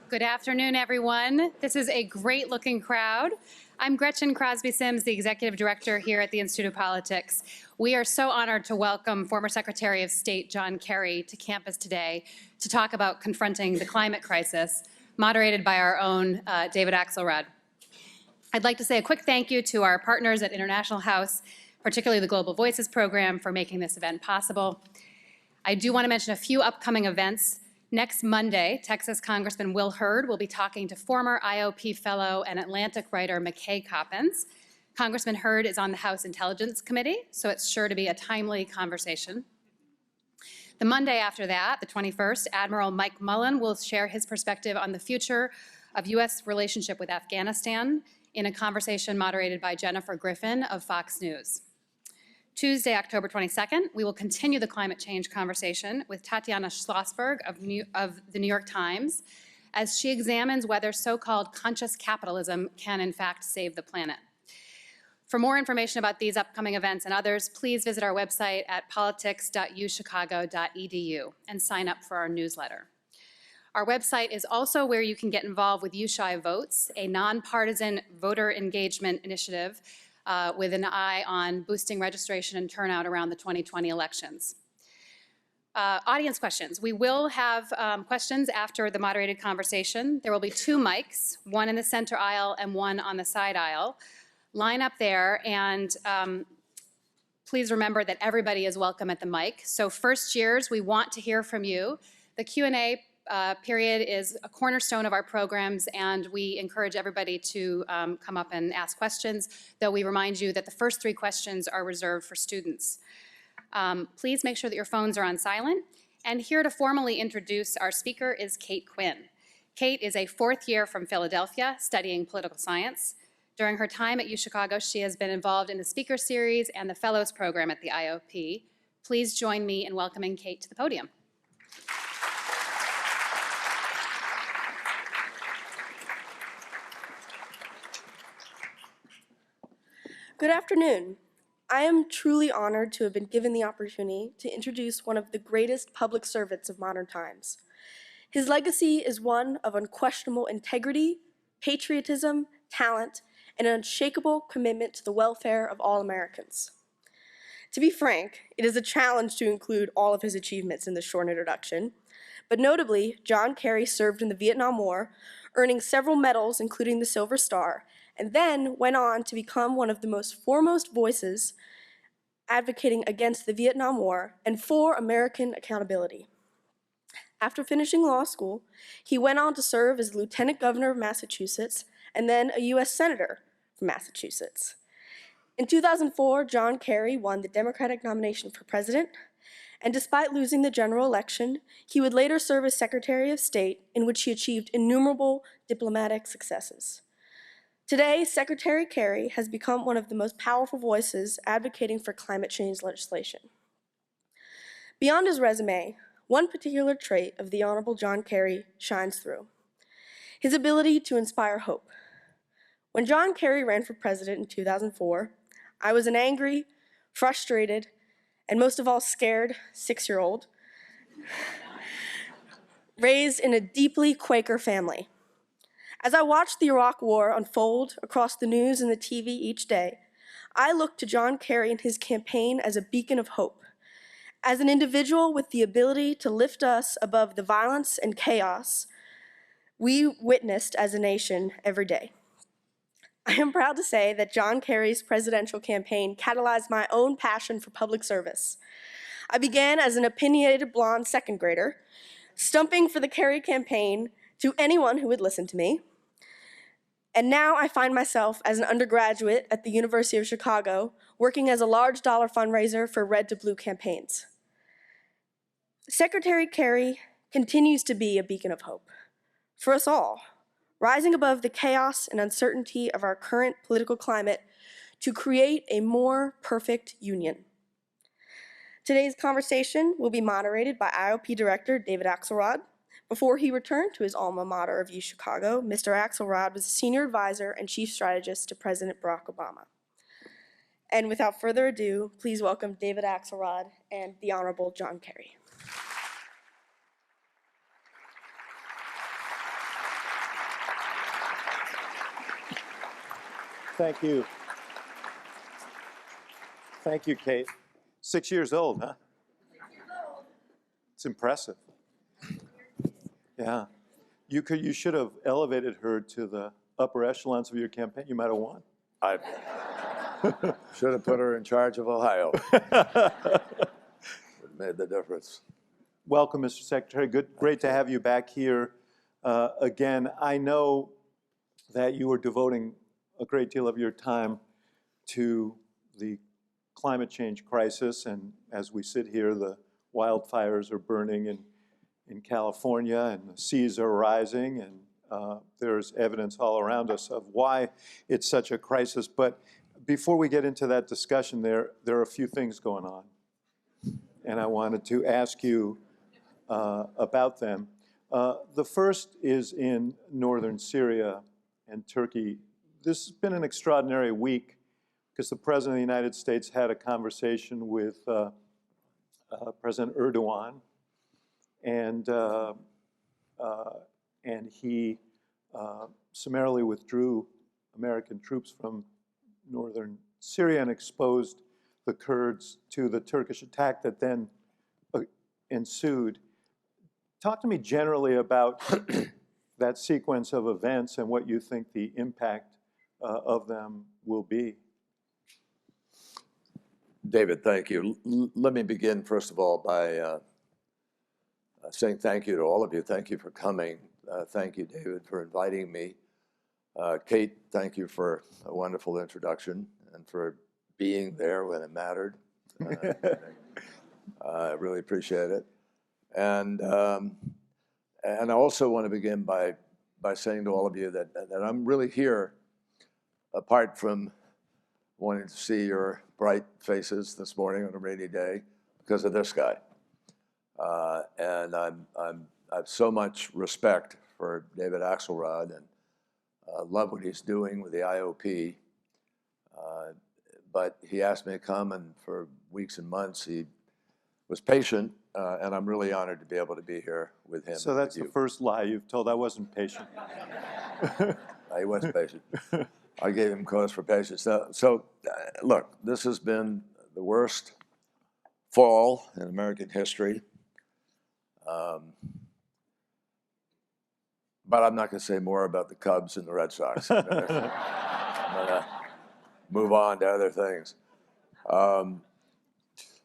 Good afternoon, everyone. This is a great-looking crowd. I'm Gretchen Crosby Sims, the Executive Director here at the Institute of Politics. We are so honored to welcome former Secretary of State John Kerry to campus today to talk about confronting the climate crisis, moderated by our own David Axelrod. I'd like to say a quick thank you to our partners at International House, particularly the Global Voices program, for making this event possible. I do want to mention a few upcoming events. Next Monday, Texas Congressman Will Hurd will be talking to former IOP fellow and Atlantic writer McKay Coppins. Congressman Hurd is on the House Intelligence Committee, so it's sure to be a timely conversation. The Monday after that, the 21st, Admiral Mike Mullen will share his perspective on the future of U.S. relationship with Afghanistan in a conversation moderated by Jennifer Griffin of Fox News. Tuesday, October 22nd, we will continue the climate change conversation with Tatiana Schlossberg of the New York Times as she examines whether so-called conscious capitalism can in fact save the planet. For more information about these upcoming events and others, please visit our website at politics.uchicago.edu and sign up for our newsletter. Our website is also where you can get involved with UCHI Votes, a nonpartisan voter engagement initiative with an eye on boosting registration and turnout around the 2020 elections. Audience questions. We will have questions after the moderated conversation. There will be 2 mics, one in the center aisle and one on the side aisle. Line up there, and please remember that everybody is welcome at the mic. So first years, we want to hear from you. The Q&A period is a cornerstone of our programs, and we encourage everybody to come up and ask questions, though we remind you that the first 3 questions are reserved for students. Please make sure that your phones are on silent. And here to formally introduce our speaker is Kate Quinn. Kate is a 4th year from Philadelphia studying political science. During her time at UChicago, she has been involved in the speaker series and the fellows program at the IOP. Please join me in welcoming Kate to the podium. Good afternoon. I am truly honored to have been given the opportunity to introduce one of the greatest public servants of modern times. His legacy is one of unquestionable integrity, patriotism, talent, and an unshakable commitment to the welfare of all Americans. To be frank, it is a challenge to include all of his achievements in this short introduction, but notably, John Kerry served in the Vietnam War, earning several medals, including the Silver Star, and then went on to become one of the most foremost voices advocating against the Vietnam War and for American accountability. After finishing law school, he went on to serve as Lieutenant Governor of Massachusetts and then a U.S. Senator from Massachusetts. In 2004, John Kerry won the Democratic nomination for president, and despite losing the general election, he would later serve as Secretary of State, in which he achieved innumerable diplomatic successes. Today, Secretary Kerry has become one of the most powerful voices advocating for climate change legislation. Beyond his resume, one particular trait of the Honorable John Kerry shines through: his ability to inspire hope. When John Kerry ran for president in 2004, I was an angry, frustrated, and most of all scared 6-year-old, raised in a deeply Quaker family. As I watched the Iraq War unfold across the news and the TV each day, I looked to John Kerry and his campaign as a beacon of hope, as an individual with the ability to lift us above the violence and chaos we witnessed as a nation every day. I am proud to say that John Kerry's presidential campaign catalyzed my own passion for public service. I began as an opinionated blonde 2nd grader, stumping for the Kerry campaign to anyone who would listen to me. And now I find myself as an undergraduate at the University of Chicago, working as a large dollar fundraiser for Red to Blue campaigns. Secretary Kerry continues to be a beacon of hope for us all, rising above the chaos and uncertainty of our current political climate to create a more perfect union. Today's conversation will be moderated by IOP Director David Axelrod. Before he returned to his alma mater of UChicago, Mr. Axelrod was a senior advisor and chief strategist to President Barack Obama. And without further ado, please welcome David Axelrod and the Honorable John Kerry. Thank you. Thank you, Kate. 6 years old, huh? It's impressive. Yeah. You should have elevated her to the upper echelons of your campaign. You might have won. I should have put her in charge of Ohio. It made the difference. Welcome, Mr. Secretary. Great to have you back here again. I know that you are devoting a great deal of your time to the climate change crisis, and as we sit here, the wildfires are burning in California, and the seas are rising, and there's evidence all around us of why it's such a crisis. But before we get into that discussion, there are a few things going on, and I wanted to ask you about them. The first is in northern Syria and Turkey. This has been an extraordinary week because the President of the United States had a conversation with President Erdogan, and he summarily withdrew American troops from northern Syria and exposed the Kurds to the Turkish attack that then ensued. Talk to me generally about that sequence of events and what you think the impact of them will be. David, thank you. Let me begin, first of all, by saying thank you to all of you. Thank you for coming. Thank you, David, for inviting me. Kate, thank you for a wonderful introduction and for being there when it mattered. I really appreciate it. And I also want to begin by saying to all of you that I'm really here, apart from wanting to see your bright faces this morning on a rainy day, because of this guy. And I have so much respect for David Axelrod and love what he's doing with the IOP. But he asked me to come, and for weeks and months he was patient, and I'm really honored to be able to be here with him. So that's the first lie you've told. I wasn't patient. He was patient. I gave him cause for patience. So look, this has been the worst fall in American history. But I'm not going to say more about the Cubs and the Red Sox. I'm going to move on to other things.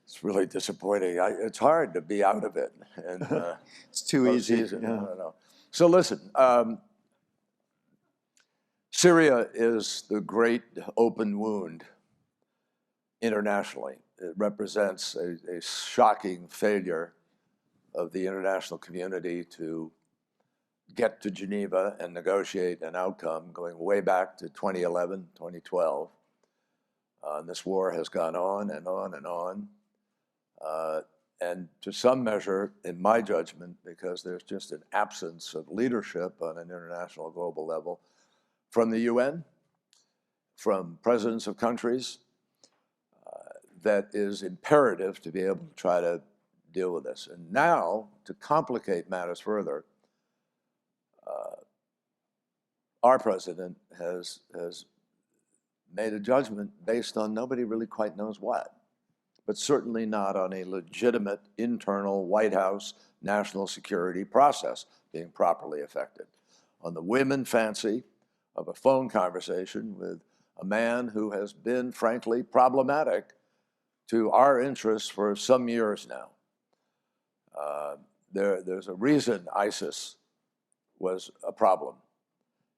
It's really disappointing. It's hard to be out of it. And it's too easy. Yeah. I don't know. So listen, Syria is the great open wound internationally. It represents a shocking failure of the international community to get to Geneva and negotiate an outcome going way back to 2011, 2012. This war has gone on and on and on. And to some measure, in my judgment, because there's just an absence of leadership on an international global level from the UN, from presidents of countries, that is imperative to be able to try to deal with this. And now, to complicate matters further, our president has made a judgment based on nobody really quite knows what, but certainly not on a legitimate internal White House national security process being properly effected, on the whim and fancy of a phone conversation with a man who has been, frankly, problematic to our interests for some years now. There's a reason ISIS was a problem.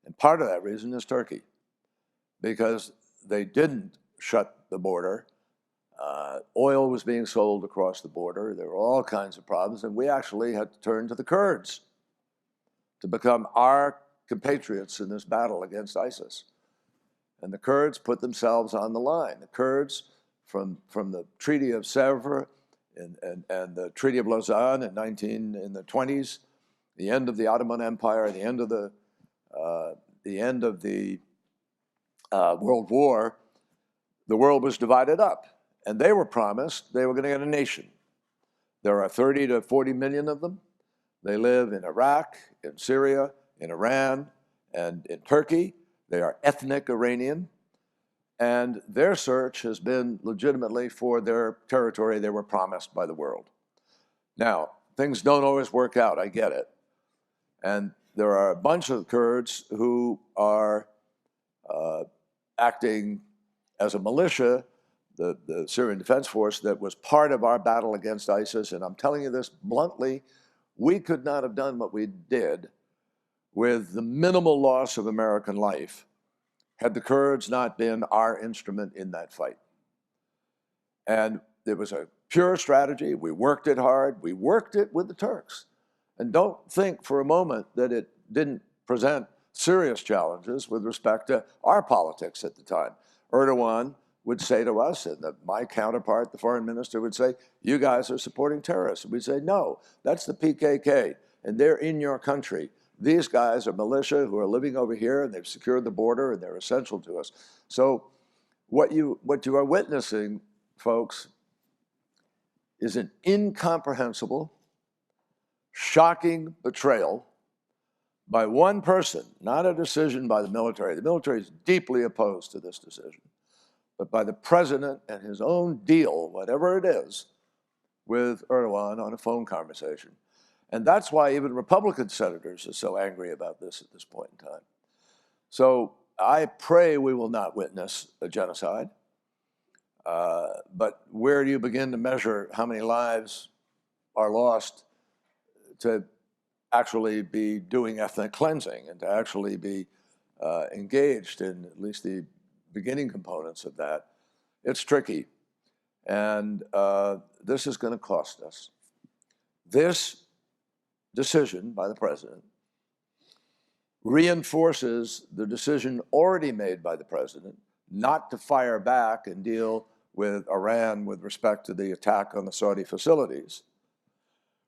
And part of that reason is Turkey, because they didn't shut the border. Oil was being sold across the border. There were all kinds of problems, and we actually had to turn to the Kurds to become our compatriots in this battle against ISIS. And the Kurds put themselves on the line. The Kurds, from the Treaty of Sèvres and the Treaty of Lausanne in the 20s, the end of the Ottoman Empire, the end of the World War, the world was divided up. And they were promised they were going to get a nation. There are 30 to 40 million of them. They live in Iraq, in Syria, in Iran, and in Turkey. They are ethnic Iranian. And their search has been legitimately for their territory they were promised by the world. Now, things don't always work out, I get it. And there are a bunch of Kurds who are acting as a militia, the Syrian Defense Force that was part of our battle against ISIS. And I'm telling you this bluntly, we could not have done what we did with the minimal loss of American life had the Kurds not been our instrument in that fight. And it was a pure strategy. We worked it hard. We worked it with the Turks. And don't think for a moment that it didn't present serious challenges with respect to our politics at the time. Erdogan would say to us, and my counterpart, the foreign minister, would say, you guys are supporting terrorists. And we'd say, no, that's the PKK, and they're in your country. These guys are militia who are living over here, and they've secured the border, and they're essential to us. So what you are witnessing, folks, is an incomprehensible, shocking betrayal by one person, not a decision by the military. The military is deeply opposed to this decision, but by the president and his own deal, whatever it is, with Erdogan on a phone conversation. And that's why even Republican senators are so angry about this at this point in time. So I pray we will not witness a genocide. But where do you begin to measure how many lives are lost to actually be doing ethnic cleansing and to actually be engaged in at least the beginning components of that? It's tricky. And this is going to cost us. This decision by the president reinforces the decision already made by the president not to fire back and deal with Iran with respect to the attack on the Saudi facilities,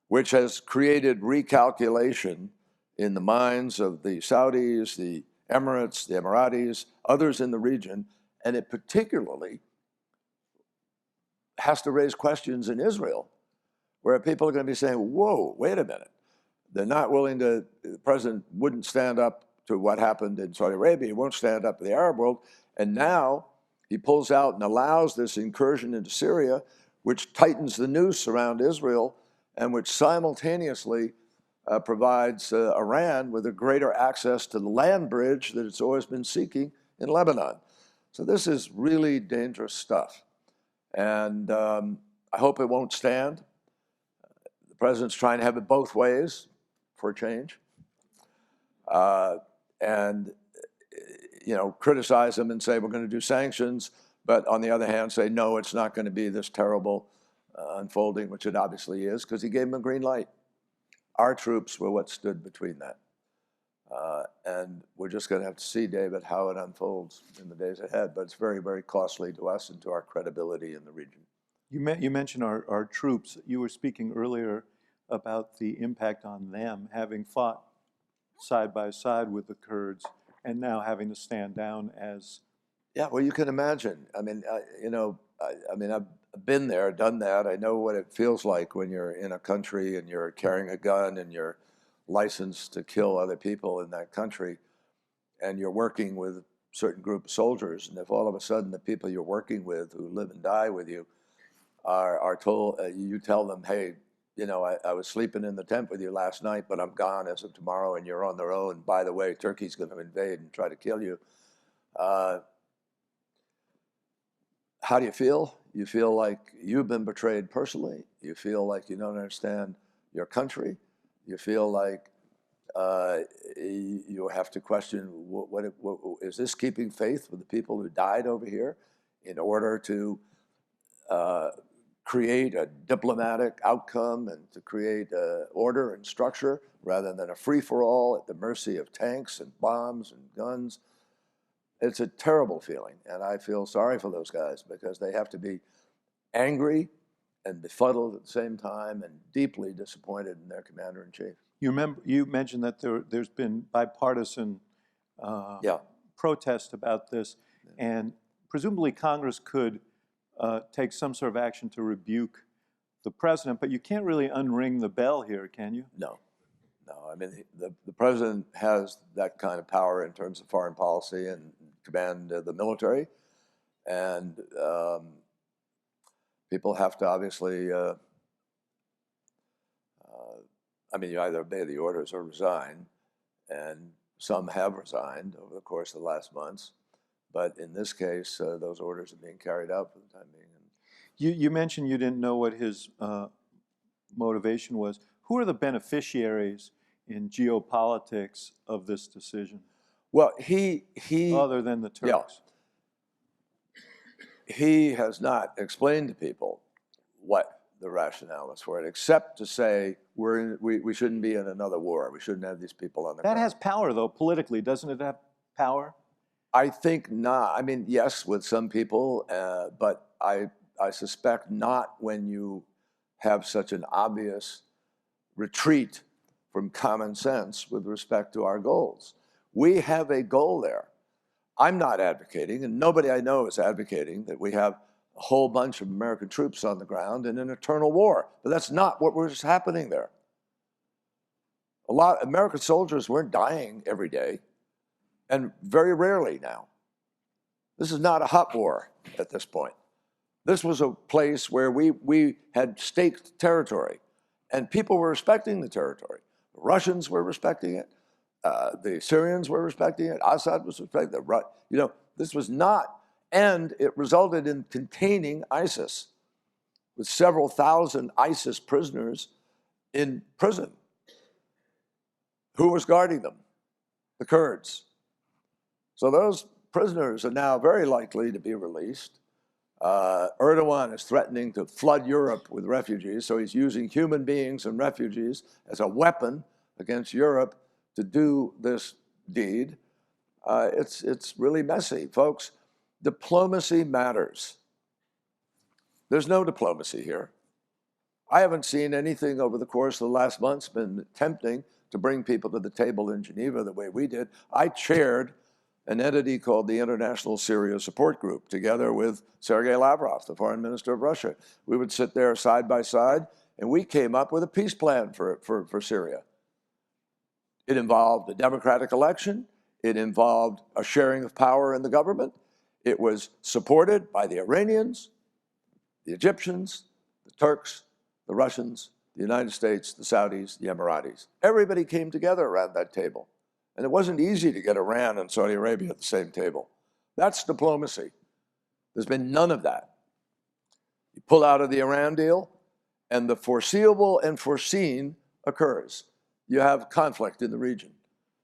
which has created recalculation in the minds of the Saudis, the Emirates, the Emiratis, others in the region, and it particularly has to raise questions in Israel, where people are going to be saying, whoa, wait a minute. They're not willing to, the president wouldn't stand up to what happened in Saudi Arabia, he won't stand up to the Arab world, and now he pulls out and allows this incursion into Syria, which tightens the noose around Israel and which simultaneously provides Iran with a greater access to the land bridge that it's always been seeking in Lebanon. So this is really dangerous stuff. And I hope it won't stand. The president's trying to have it both ways for a change. And you know, criticize them and say, we're going to do sanctions, but on the other hand, say, no, it's not going to be this terrible unfolding, which it obviously is, because he gave them a green light. Our troops were what stood between that. And we're just going to have to see, David, how it unfolds in the days ahead, but it's very, very costly to us and to our credibility in the region. You mentioned our troops. You were speaking earlier about the impact on them, having fought side by side with the Kurds, and now having to stand down as... Yeah, well, you can imagine. I mean, you know, I mean, I've been there, done that. I know what it feels like when you're in a country and you're carrying a gun and you're licensed to kill other people in that country, and you're working with a certain group of soldiers, and if all of a sudden the people you're working with who live and die with you are told, you tell them, hey, you know, I was sleeping in the tent with you last night, but I'm gone as of tomorrow, and you're on their own. By the way, Turkey's going to invade and try to kill you. How do you feel? You feel like you've been betrayed personally. You feel like you don't understand your country. You feel like you have to question, what is this keeping faith with the people who died over here in order to create a diplomatic outcome and to create order and structure rather than a free-for-all at the mercy of tanks and bombs and guns? It's a terrible feeling, and I feel sorry for those guys because they have to be angry and befuddled at the same time and deeply disappointed in their commander-in-chief. You mentioned that there's been bipartisan protest about this, and presumably Congress could take some sort of action to rebuke the president, but you can't really unring the bell here, can you? No. I mean, the president has that kind of power in terms of foreign policy and command the military, And people have to obviously, I mean, you either obey the orders or resign, and some have resigned over the course of the last months. But in this case, those orders are being carried out for the time being. You mentioned you didn't know what his motivation was. Who are the beneficiaries in geopolitics of this decision, Well, he other than the Turks? he has not explained to people what the rationale is for it, except to say we shouldn't be in another war. We shouldn't have these people on the That ground. has power, though, politically. Doesn't it have power? I think not. I mean, yes, with some people, but I suspect not when you have such an obvious retreat from common sense with respect to our goals. We have a goal there. I'm not advocating, and nobody I know is advocating, that we have a whole bunch of American troops on the ground in an eternal war. But that's not what was happening there. A lot of American soldiers weren't dying every day, and very rarely now. This is not a hot war at this point. This was a place where we had staked territory, and people were respecting the territory. The Russians were respecting it. The Syrians were respecting it. Assad was respecting it. This was not, and it resulted in containing ISIS, with several thousand ISIS prisoners in prison. Who was guarding them? The Kurds. So those prisoners are now very likely to be released. Erdogan is threatening to flood Europe with refugees, so he's using human beings and refugees as a weapon against Europe to do this deed. It's really messy, folks. Diplomacy matters. There's no diplomacy here. I haven't seen anything over the course of the last months been attempting to bring people to the table in Geneva the way we did. I chaired an entity called the International Syria Support Group, together with Sergei Lavrov, the foreign minister of Russia. We would sit there side by side, and we came up with a peace plan for Syria. It involved a democratic election. It involved a sharing of power in the government. It was supported by the Iranians, the Egyptians, the Turks, the Russians, the United States, the Saudis, the Emiratis. Everybody came together around that table. And it wasn't easy to get Iran and Saudi Arabia at the same table. That's diplomacy. There's been none of that. You pull out of the Iran deal, and the foreseeable and foreseen occurs. You have conflict in the region.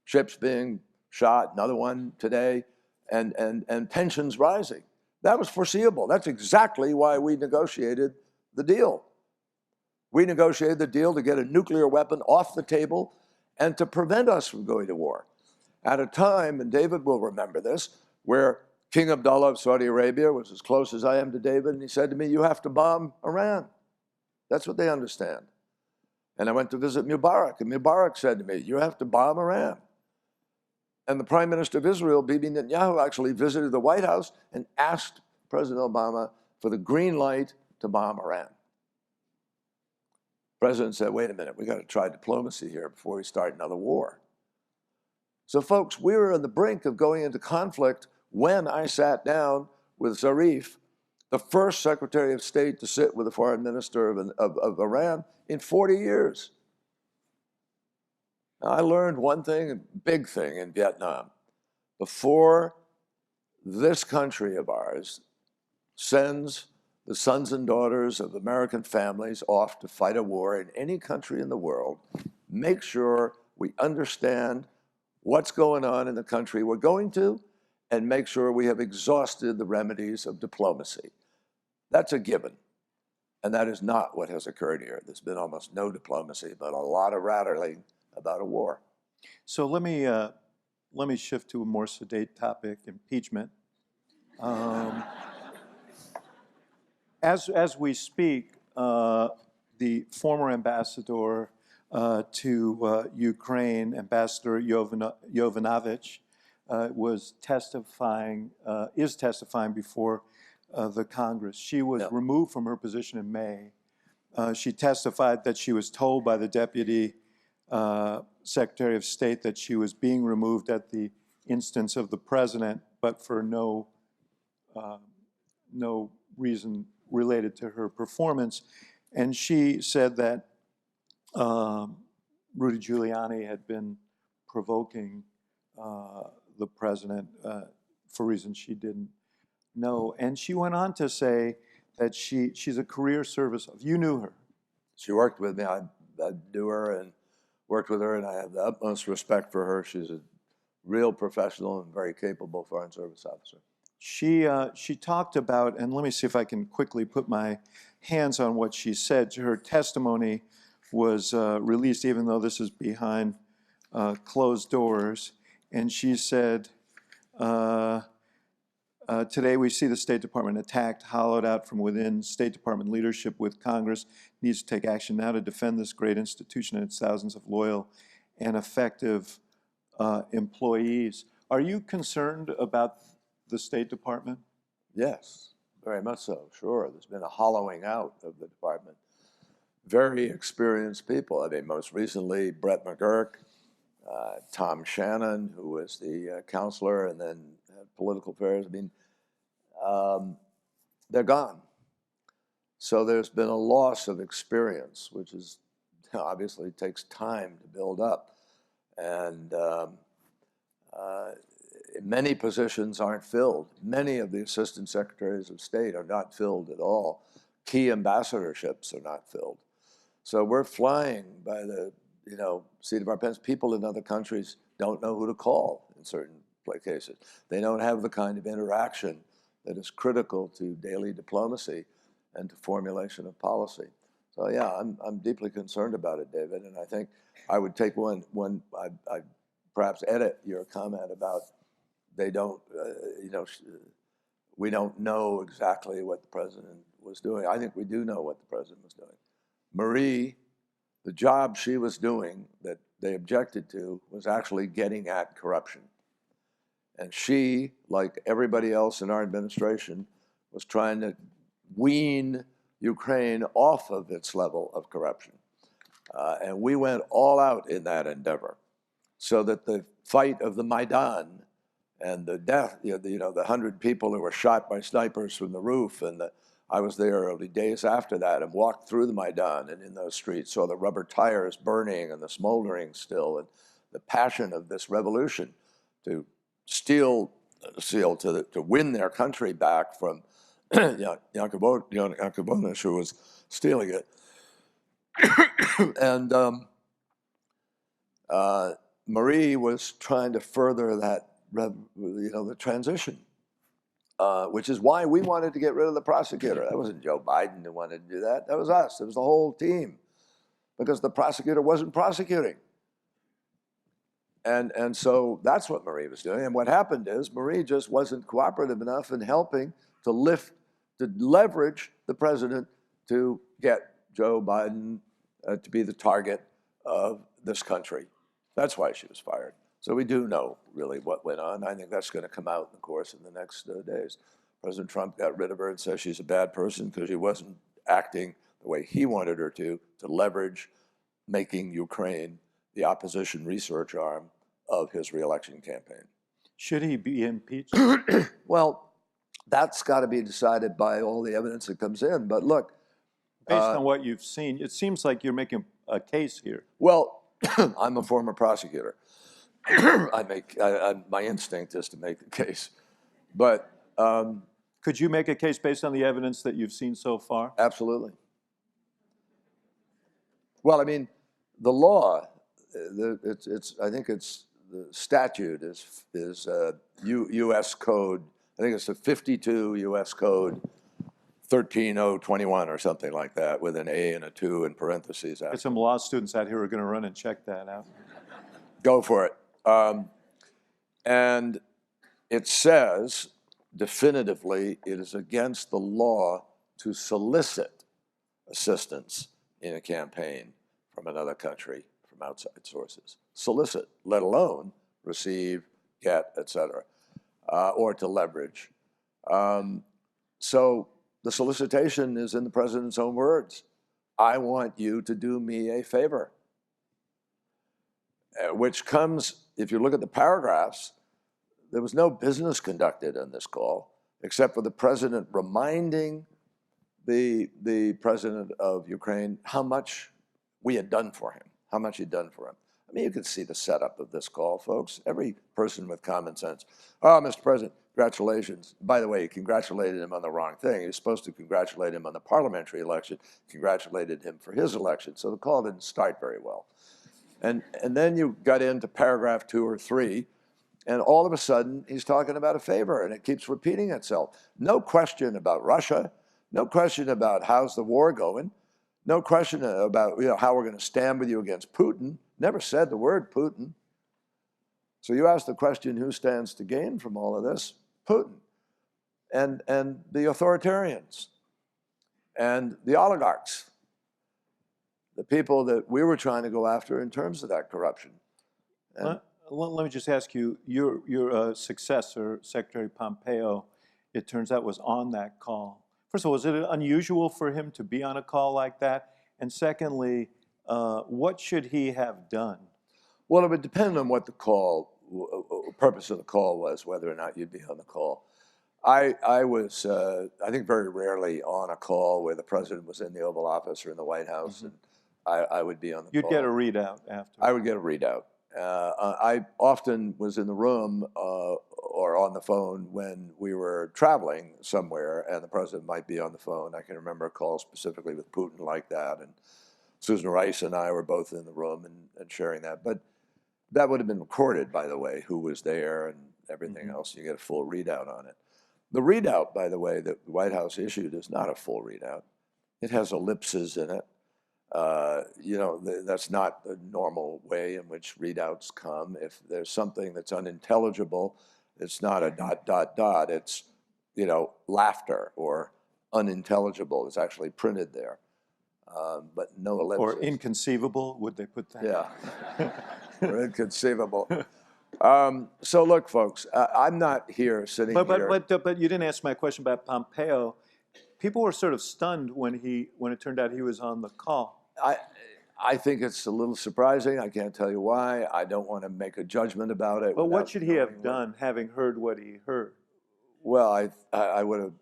Ships being shot, another one today, and tensions rising. That was foreseeable. That's exactly why we negotiated the deal. We negotiated the deal to get a nuclear weapon off the table and to prevent us from going to war. At a time, and David will remember this, where King Abdullah of Saudi Arabia was as close as I am to David, and he said to me, "You have to bomb Iran." That's what they understand. And I went to visit Mubarak, and Mubarak said to me, "You have to bomb Iran." And the Prime Minister of Israel, Bibi Netanyahu, actually visited the White House and asked President Obama for the green light to bomb Iran. The president said, "Wait a minute, we got to try diplomacy here before we start another war." So folks, we were on the brink of going into conflict when I sat down with Zarif, the first Secretary of State to sit with the foreign minister of Iran in 40 years. Now, I learned one thing, a big thing in Vietnam. Before this country of ours sends the sons and daughters of American families off to fight a war in any country in the world, make sure we understand what's going on in the country we're going to, and make sure we have exhausted the remedies of diplomacy. That's a given. And that is not what has occurred here. There's been almost no diplomacy, but a lot of rattling about a war. So let me shift to a more sedate topic, impeachment. As we speak, the former ambassador to Ukraine, Ambassador Yovanovitch, is testifying before the Congress. She was removed from her position in May. She testified that she was told by the Deputy Secretary of State that she was being removed at the instance of the president, but for no no reason related to her performance. And she said that Rudy Giuliani had been provoking the president for reasons she didn't know. And she went on to say that she's a career service of, you knew her. She worked with me. I knew her and worked with her, and I have the utmost respect for her. She's a real professional and very capable Foreign Service officer. She talked about, and let me see if I can quickly put my hands on what she said. Her testimony was released, even though this is behind closed doors. And she said, today we see the State Department attacked, hollowed out from within. State Department leadership with Congress needs to take action now to defend this great institution and its thousands of loyal and effective employees. Are you concerned about the State Department? Yes, very much so, sure. There's been a hollowing out of the department. Very experienced people. I mean, most recently, Brett McGurk, Tom Shannon, who was the counselor and then political affairs. I mean, they're gone. So there's been a loss of experience, which is obviously takes time to build up. And many positions aren't filled. Many of the assistant secretaries of state are not filled at all. Key ambassadorships are not filled. So we're flying by the seat of our pants. People in other countries don't know who to call in certain cases. They don't have the kind of interaction that is critical to daily diplomacy and to formulation of policy. So yeah, I'm deeply concerned about it, David, and I think I would take I perhaps edit your comment about they don't, we don't know exactly what the president was doing. I think we do know what the president was doing. Marie, the job she was doing that they objected to was actually getting at corruption. And she, like everybody else in our administration, was trying to wean Ukraine off of its level of corruption. And we went all out in that endeavor so that the fight of the Maidan and the death, the 100 people who were shot by snipers from the roof, and I was there early days after that and walked through the Maidan and in those streets, saw the rubber tires burning and the smoldering still, and the passion of this revolution to to win their country back from Yakubonis, who was stealing it. And Marie was trying to further that, the transition, which is why we wanted to get rid of the prosecutor. That wasn't Joe Biden who wanted to do that. That was us. It was the whole team, because the prosecutor wasn't prosecuting. And so that's what Marie was doing. And what happened is Marie just wasn't cooperative enough in helping to leverage the president to get Joe Biden to be the target of this country. That's why she was fired. So we do know really what went on. I think that's going to come out in the course of the next days. President Trump got rid of her and says she's a bad person because she wasn't acting the way he wanted her to leverage making Ukraine the opposition research arm of his reelection campaign. Should he be impeached? Well, that's got to be decided by all the evidence that comes in. But look, Based on what you've seen, it seems like you're making a case here. Well, I'm a former prosecutor. My instinct is to make the case. But could you make a case based on the evidence that you've seen so far? Absolutely. Well, I mean, the law, I think it's the statute is U.S. Code. I think it's the 52 U.S. Code 13021 or something like that, with an A and a 2 in parentheses. There's some law students out here who are going to run and check that out. Go for it. And it says definitively it is against the law to solicit assistance in a campaign from another country, from outside sources. Solicit, let alone receive, get, etc., or to leverage. So the solicitation is in the president's own words. I want you to do me a favor. Which comes, if you look at the paragraphs, there was no business conducted in this call. except for the president reminding the president of Ukraine how much we had done for him, how much he'd done for him. I mean, you can see the setup of this call, folks. Every person with common sense. Oh, Mr. President, congratulations. By the way, he congratulated him on the wrong thing. He was supposed to congratulate him on the parliamentary election, congratulated him for his election. So the call didn't start very well. And then you got into paragraph 2 or 3, and all of a sudden he's talking about a favor, and it keeps repeating itself. No question about Russia, no question about how's the war going, no question about how we're going to stand with you against Putin. Never said the word Putin. So you ask the question, who stands to gain from all of this? Putin and the authoritarians and the oligarchs, the people that we were trying to go after in terms of that corruption. And let me just ask you, your successor, Secretary Pompeo, it turns out was on that call. First of all, was it unusual for him to be on a call like that? And secondly, what should he have done? Well, it would depend on what the purpose of the call was, whether or not you'd be on the call. I was, I think, very rarely on a call where the president was in the Oval Office or in the White House, and I would be on the call. You'd get a readout after. I would get a readout. I often was in the room or on the phone when we were traveling somewhere, and the president might be on the phone. I can remember a call specifically with Putin like that, and Susan Rice and I were both in the room and sharing that. But that would have been recorded, by the way, who was there and everything else. You get a full readout on it. The readout, by the way, that the White House issued is not a full readout. It has ellipses in it. That's not the normal way in which readouts come. If there's something that's unintelligible, it's not a ... It's, laughter or unintelligible is actually printed there, but no ellipses. Or inconceivable, would they put that? Yeah, or inconceivable. So look, folks, I'm not here sitting here. But you didn't answer my question about Pompeo. People were sort of stunned when it turned out he was on the call. I think it's a little surprising. I can't tell you why. I don't want to make a judgment about it. But what should he have done, having heard what he heard? Well, I would have.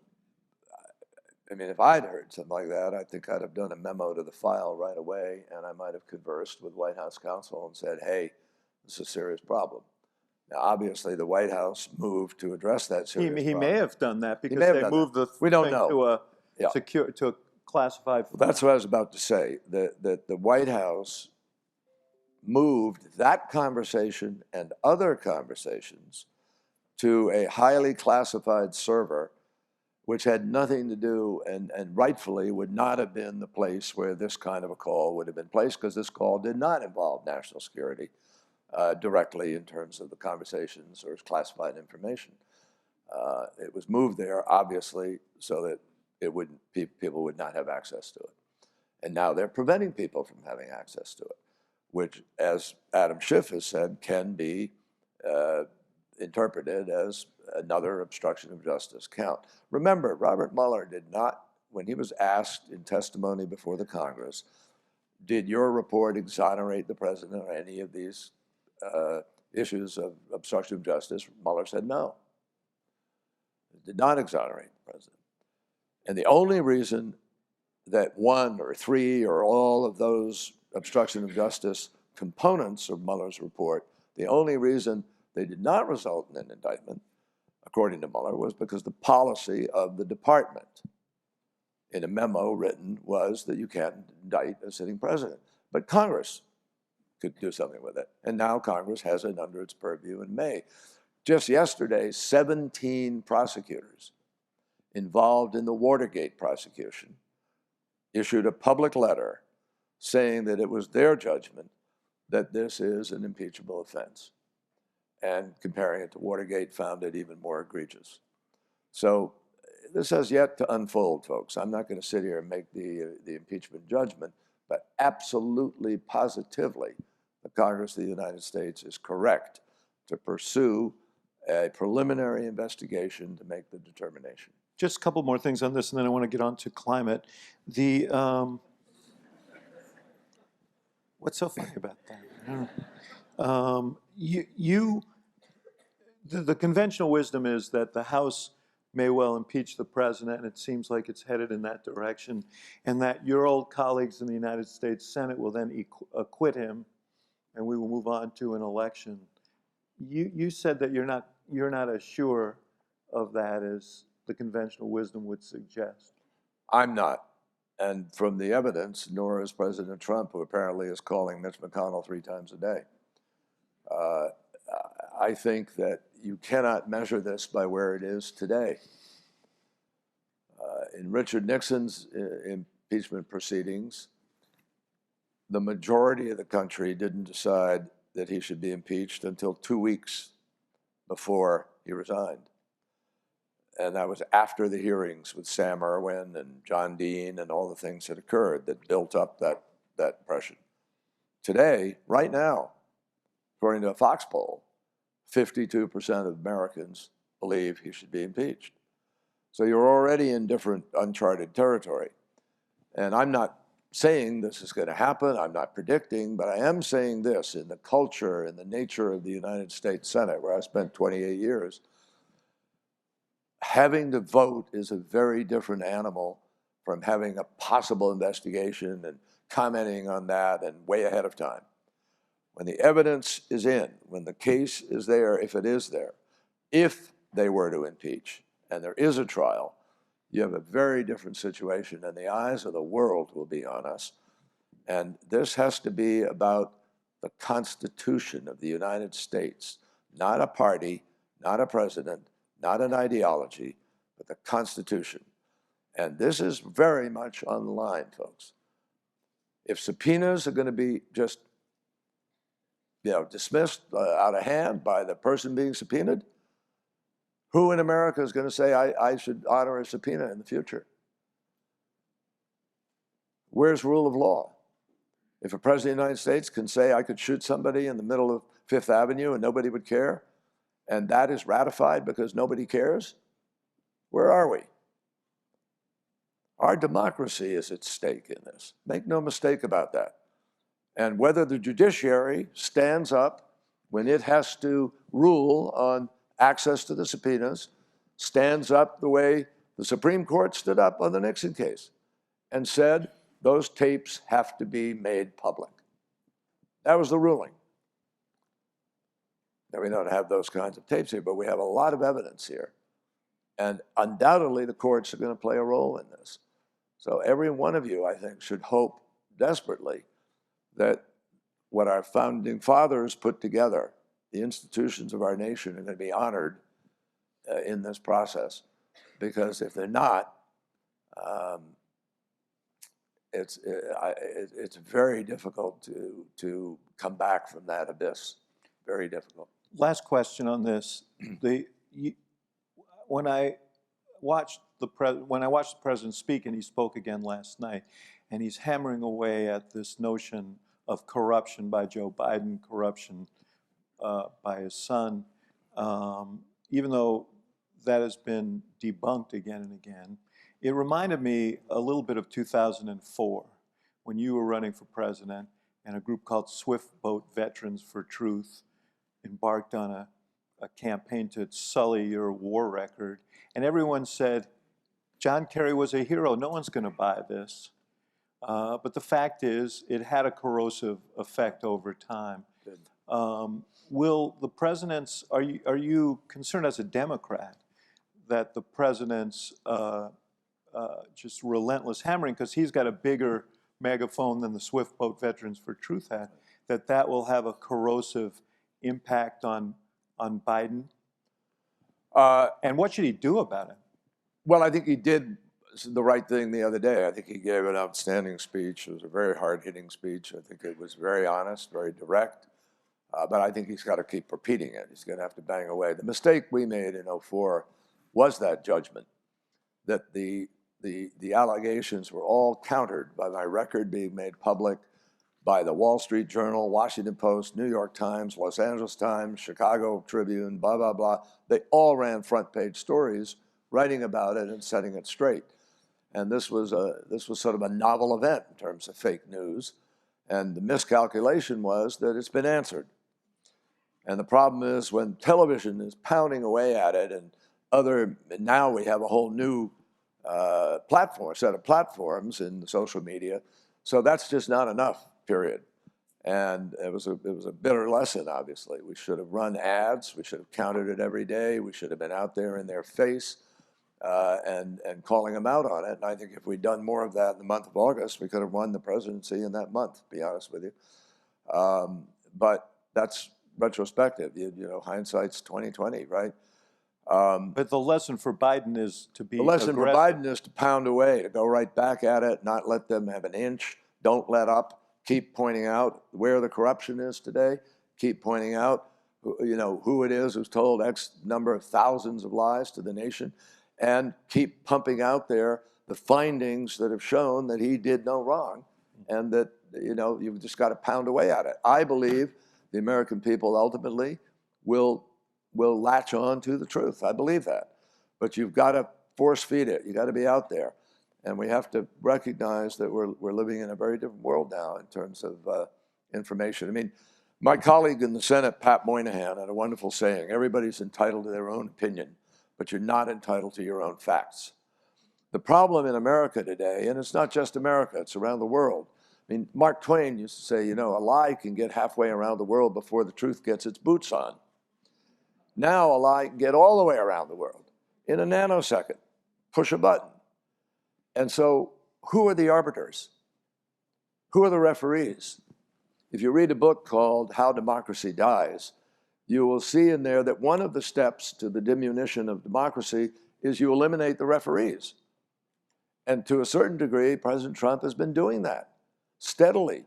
I mean, if I'd heard something like that, I think I'd have done a memo to the file right away, and I might have conversed with White House counsel and said, "Hey, this is a serious problem." Now, obviously, the White House moved to address that serious problem. He may have done that because they moved the we don't thing know. to a classified. Well, that's what I was about to say. That the White House moved that conversation and other conversations to a highly classified server, which had nothing to do and rightfully would not have been the place where this kind of a call would have been placed, because this call did not involve national security directly in terms of the conversations or classified information. It was moved there, obviously, so that people would not have access to it. And now they're preventing people from having access to it, which, as Adam Schiff has said, can be interpreted as another obstruction of justice count. Remember, Robert Mueller did not, when he was asked in testimony before the Congress, did your report exonerate the president on any of these issues of obstruction of justice? Mueller said no. It did not exonerate the president. And the only reason that 1 or 3 or all of those obstruction of justice components of Mueller's report, the only reason they did not result in an indictment, according to Mueller, was because the policy of the department in a memo written was that you can't indict a sitting president. But Congress could do something with it. And now Congress has it under its purview in May. Just yesterday, 17 prosecutors involved in the Watergate prosecution issued a public letter saying that it was their judgment that this is an impeachable offense, and comparing it to Watergate found it even more egregious. So this has yet to unfold, folks. I'm not going to sit here and make the impeachment judgment, but absolutely, positively, the Congress of the United States is correct to pursue a preliminary investigation to make the determination. Just a couple more things on this, and then I want to get on to climate. What's so funny about that? I don't know. The conventional wisdom is that the House may well impeach the president, and it seems like it's headed in that direction, and that your old colleagues in the United States Senate will then acquit him, and we will move on to an election. You said that you're not as sure of that as the conventional wisdom would suggest. I'm not. And from the evidence, nor is President Trump, who apparently is calling Mitch McConnell 3 times a day. I think that you cannot measure this by where it is today. In Richard Nixon's impeachment proceedings, the majority of the country didn't decide that he should be impeached until 2 weeks before he resigned. And that was after the hearings with Sam Erwin and John Dean and all the things that occurred that built up that pressure. Today, right now, according to a Fox poll, 52% of Americans believe he should be impeached. So you're already in different uncharted territory. And I'm not saying this is going to happen, I'm not predicting, but I am saying this: in the culture and the nature of the United States Senate, where I spent 28 years, having to vote is a very different animal from having a possible investigation and commenting on that and way ahead of time. When the evidence is in, when the case is there, if it is there, if they were to impeach and there is a trial, you have a very different situation, and the eyes of the world will be on us. And this has to be about the Constitution of the United States, not a party, not a president, not an ideology, but the Constitution. And this is very much on the line, folks. If subpoenas are going to be just dismissed out of hand by the person being subpoenaed, who in America is going to say, I should honor a subpoena in the future? Where's rule of law? If a president of the United States can say, I could shoot somebody in the middle of Fifth Avenue and nobody would care, and that is ratified because nobody cares, where are we? Our democracy is at stake in this. Make no mistake about that. And whether the judiciary stands up when it has to rule on access to the subpoenas, stands up the way the Supreme Court stood up on the Nixon case and said those tapes have to be made public. That was the ruling. Now, we don't have those kinds of tapes here, but we have a lot of evidence here. And undoubtedly, the courts are going to play a role in this. So every one of you, I think, should hope desperately that what our founding fathers put together, the institutions of our nation, are going to be honored in this process. Because if they're not, it's very difficult to come back from that abyss. Very difficult. Last question on this. When I watched the president speak, and he spoke again last night, and he's hammering away at this notion of corruption by Joe Biden, corruption by his son, even though that has been debunked again and again. It reminded me a little bit of 2004, when you were running for president, and a group called Swift Boat Veterans for Truth embarked on a campaign to sully your war record. And everyone said, John Kerry was a hero, no one's going to buy this. But the fact is, it had a corrosive effect over time. Will the president's, are you concerned as a Democrat that the president's just relentless hammering, because he's got a bigger megaphone than the Swift Boat Veterans for Truth had, that will have a corrosive impact on Biden? And what should he do about it? Well, I think he did the right thing the other day. I think he gave an outstanding speech. It was a very hard-hitting speech. I think it was very honest, very direct. But I think he's got to keep repeating it. He's going to have to bang away. The mistake we made in '04 was that judgment, that the allegations were all countered by my record being made public, by the Wall Street Journal, Washington Post, New York Times, Los Angeles Times, Chicago Tribune, blah, blah, blah. They all ran front-page stories writing about it and setting it straight. And this was sort of a novel event in terms of fake news. And the miscalculation was that it's been answered. And the problem is when television is pounding away at it and now we have a whole new set of platforms in social media. So that's just not enough, period. And it was a bitter lesson, obviously. We should have run ads. We should have counted it every day. We should have been out there in their face and calling them out on it. And I think if we'd done more of that in the month of August, we could have won the presidency in that month, to be honest with you. But that's retrospective. You know, hindsight's 20/20, right? But the lesson for Biden is to be The lesson for aggressive. Biden is to pound away, to go right back at it, not let them have an inch. Don't let up. Keep pointing out where the corruption is today. Keep pointing out, you know, who it is who's told X number of thousands of lies to the nation, and keep pumping out there the findings that have shown that he did no wrong, and that, you know, you've just got to pound away at it. I believe the American people ultimately will latch on to the truth. I believe that. But you've got to force feed it. You got to be out there. And we have to recognize that we're living in a very different world now in terms of information. I mean, my colleague in the Senate, Pat Moynihan, had a wonderful saying: everybody's entitled to their own opinion, but you're not entitled to your own facts. The problem in America today, and it's not just America, it's around the world. I mean, Mark Twain used to say, you know, a lie can get halfway around the world before the truth gets its boots on. Now a lie can get all the way around the world in a nanosecond. Push a button. And so who are the arbiters? Who are the referees? If you read a book called How Democracy Dies, you will see in there that one of the steps to the diminution of democracy is you eliminate the referees. And to a certain degree, President Trump has been doing that steadily,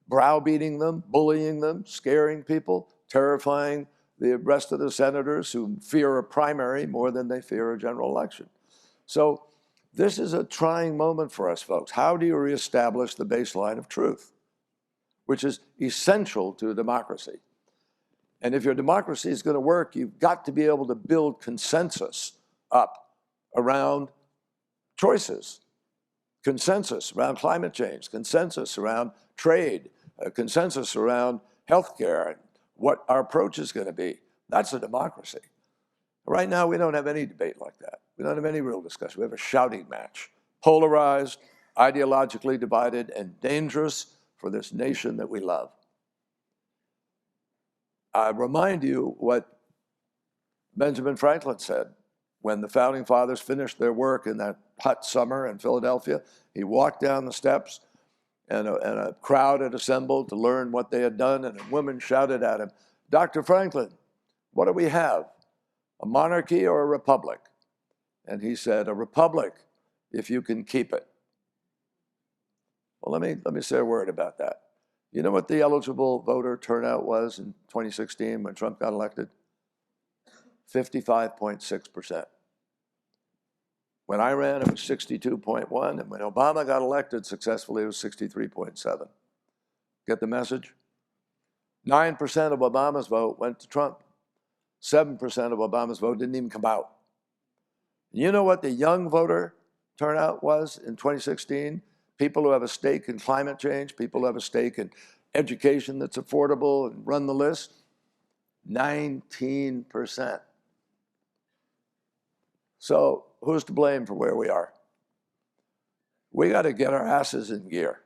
browbeating them, bullying them, scaring people, terrifying the rest of the senators who fear a primary more than they fear a general election. So this is a trying moment for us, folks. How do you reestablish the baseline of truth, which is essential to a democracy? And if your democracy is going to work, you've got to be able to build consensus up around choices, consensus around climate change, consensus around trade, consensus around healthcare, and what our approach is going to be. That's a democracy. Right now, we don't have any debate like that. We don't have any real discussion. We have a shouting match, polarized, ideologically divided, and dangerous for this nation that we love. I remind you what Benjamin Franklin said when the Founding Fathers finished their work in that hot summer in Philadelphia. He walked down the steps, and a crowd had assembled to learn what they had done, and a woman shouted at him, "Dr. Franklin, what do we have, a monarchy or a republic?" And he said, "A republic, if you can keep it." Well, let me say a word about that. You know what the eligible voter turnout was in 2016 when Trump got elected? 55.6%. When I ran, it was 62.1, and when Obama got elected successfully, it was 63.7. Get the message? 9% of Obama's vote went to Trump. 7% of Obama's vote didn't even come out. You know what the young voter turnout was in 2016? People who have a stake in climate change, people who have a stake in education that's affordable, and run the list, 19%. So who's to blame for where we are? We got to get our asses in gear.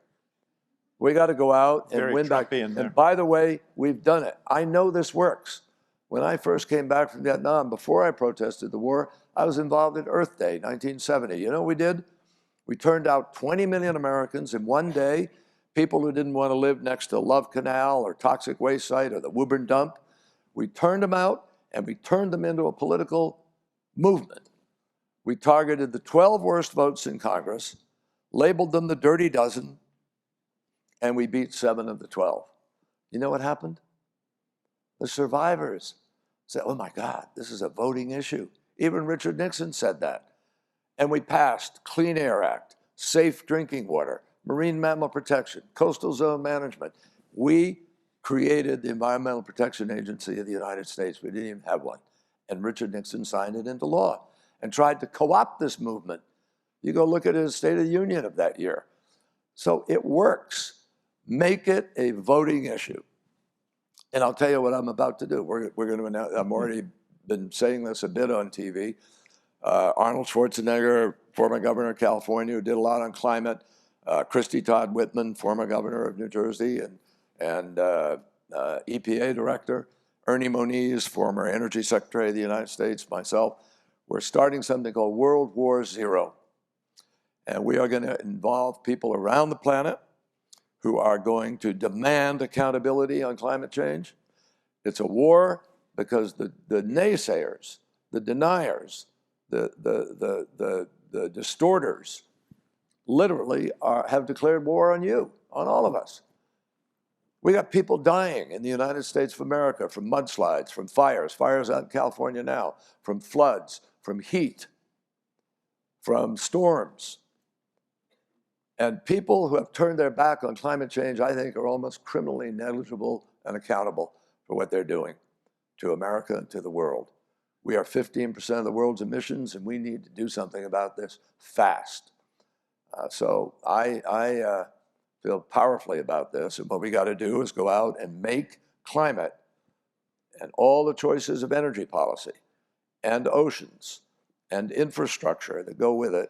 We got to go out and win back. And by the way, we've done it. I know this works. When I first came back from Vietnam, before I protested the war, I was involved in Earth Day, 1970. You know what we did? We turned out 20 million Americans in one day, people who didn't want to live next to Love Canal or toxic waste site or the Woburn dump. We turned them out, and we turned them into a political movement. We targeted the 12 worst votes in Congress, labeled them the dirty dozen, and we beat 7 of the 12. You know what happened? The survivors said, "Oh my God, this is a voting issue." Even Richard Nixon said that. And we passed Clean Air Act, safe drinking water, marine mammal protection, coastal zone management. We created the Environmental Protection Agency of the United States. We didn't even have one. And Richard Nixon signed it into law and tried to co-opt this movement. You go look at his State of the Union of that year. So it works. Make it a voting issue. And I'll tell you what I'm about to do. We're going to announce, I'm already been saying this a bit on TV. Arnold Schwarzenegger, former governor of California, who did a lot on climate. Christy Todd Whitman, former governor of New Jersey and EPA director. Ernie Moniz, former energy secretary of the United States, myself. We're starting something called World War Zero. And we are going to involve people around the planet who are going to demand accountability on climate change. It's a war because the naysayers, the deniers, the distorters literally have declared war on you, on all of us. We got people dying in the United States of America from mudslides, from fires out in California now, from floods, from heat, from storms. And people who have turned their back on climate change, I think, are almost criminally negligible and accountable for what they're doing to America and to the world. We are 15% of the world's emissions, and we need to do something about this fast. So I feel powerfully about this, and what we got to do is go out and make climate and all the choices of energy policy and oceans and infrastructure that go with it,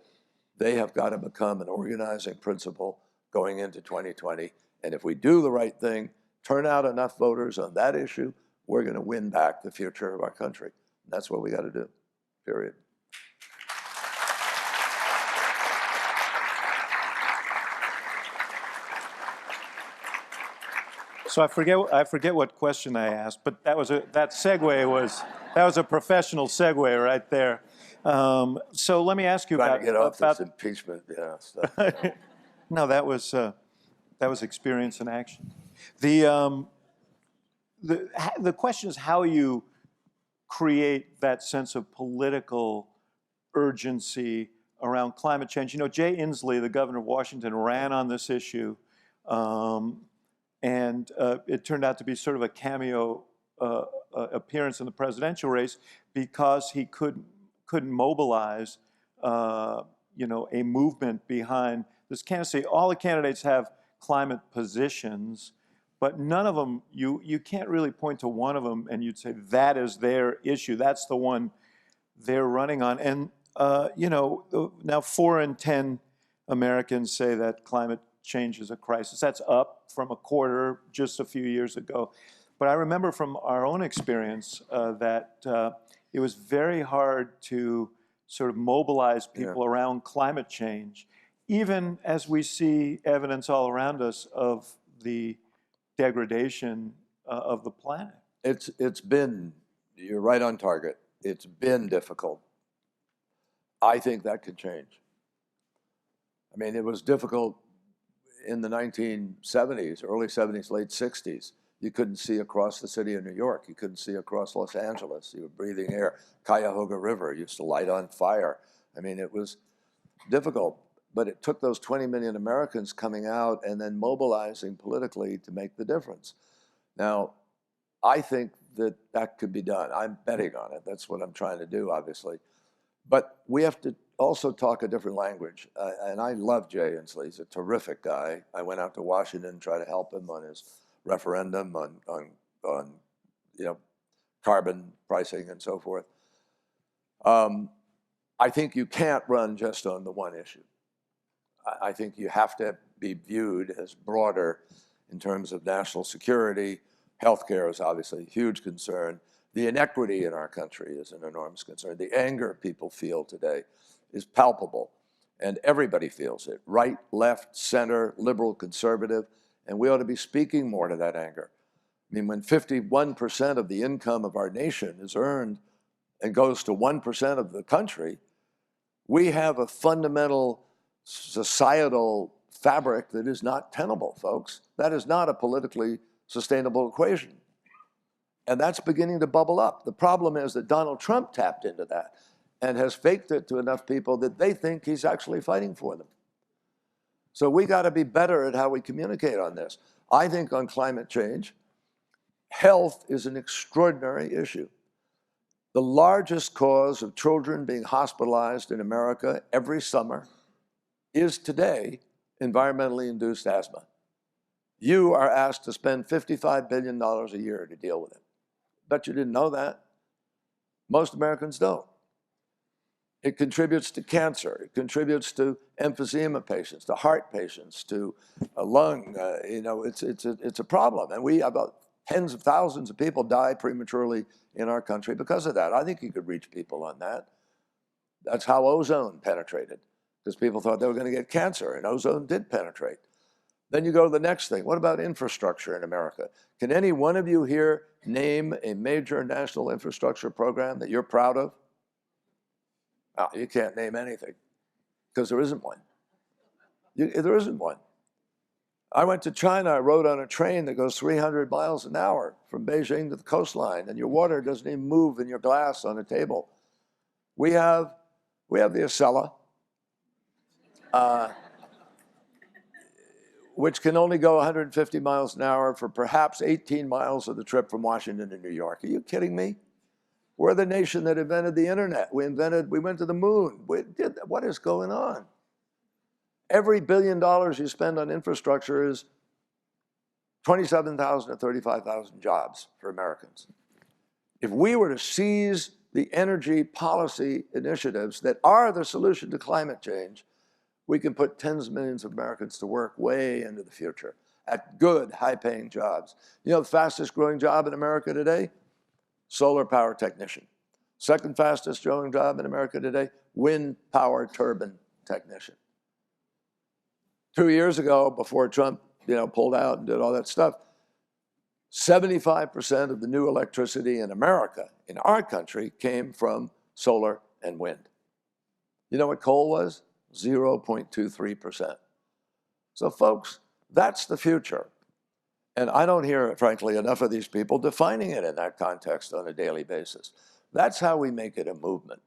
they have got to become an organizing principle going into 2020. And if we do the right thing, turn out enough voters on that issue, we're going to win back the future of our country. And that's what we got to do, period. So I forget what question I asked, but that was a professional segue right there. So let me ask you Trying about to get off this impeachment stuff. No, that was experience in action. The question is how you create that sense of political urgency around climate change. You know, Jay Inslee, the governor of Washington, ran on this issue, and it turned out to be sort of a cameo appearance in the presidential race because he couldn't mobilize, you know, a movement behind this candidacy. All the candidates have climate positions, but none of them, you can't really point to one of them and you'd say that is their issue. That's the one they're running on. And, you know, now 4 in 10 Americans say that climate change is a crisis. That's up from a quarter just a few years ago. But I remember from our own experience that it was very hard to sort of mobilize people around climate change, even as we see evidence all around us of the degradation of the planet. It's been, you're right on target. It's been difficult. I think that could change. I mean, it was difficult in the 1970s, early 70s, late 60s. You couldn't see across the city of New York. You couldn't see across Los Angeles. You were breathing air. Cuyahoga River used to light on fire. I mean, it was difficult, but it took those 20 million Americans coming out and then mobilizing politically to make the difference. Now, I think that that could be done. I'm betting on it. That's what I'm trying to do, obviously. But we have to also talk a different language. And I love Jay Inslee. He's a terrific guy. I went out to Washington and tried to help him on his referendum on you know, carbon pricing and so forth. I think you can't run just on the one issue. I think you have to be viewed as broader in terms of national security. Healthcare is obviously a huge concern. The inequity in our country is an enormous concern. The anger people feel today is palpable, and everybody feels it, right, left, center, liberal, conservative, and we ought to be speaking more to that anger. I mean, when 51% of the income of our nation is earned and goes to 1% of the country, we have a fundamental societal fabric that is not tenable, folks. That is not a politically sustainable equation. And that's beginning to bubble up. The problem is that Donald Trump tapped into that and has faked it to enough people that they think he's actually fighting for them. So we got to be better at how we communicate on this. I think on climate change, health is an extraordinary issue. The largest cause of children being hospitalized in America every summer is today environmentally induced asthma. You are asked to spend $55 billion a year to deal with it. Bet you didn't know that. Most Americans don't. It contributes to cancer. It contributes to emphysema patients, to heart patients, to a lung. It's a problem. And we, about tens of thousands of people die prematurely in our country because of that. I think you could reach people on that. That's how ozone penetrated, because people thought they were going to get cancer, and ozone did penetrate. Then you go to the next thing. What about infrastructure in America? Can any one of you here name a major national infrastructure program that you're proud of? Oh, you can't name anything, because there isn't one. There isn't one. I went to China. I rode on a train that goes 300 miles an hour from Beijing to the coastline, and your water doesn't even move in your glass on a table. We have the Acela, which can only go 150 miles an hour for perhaps 18 miles of the trip from Washington to New York. Are you kidding me? We're the nation that invented the internet. We went to the moon. What is going on? Every $1 billion you spend on infrastructure is 27,000 to 35,000 jobs for Americans. If we were to seize the energy policy initiatives that are the solution to climate change, we can put tens of millions of Americans to work way into the future at good, high-paying jobs. You know the fastest growing job in America today? Solar power technician. Second fastest growing job in America today? Wind power turbine technician. 2 years ago, before Trump pulled out and did all that stuff, 75% of the new electricity in America, in our country, came from solar and wind. You know what coal was? 0.23%. So folks, that's the future. And I don't hear, frankly, enough of these people defining it in that context on a daily basis. That's how we make it a movement.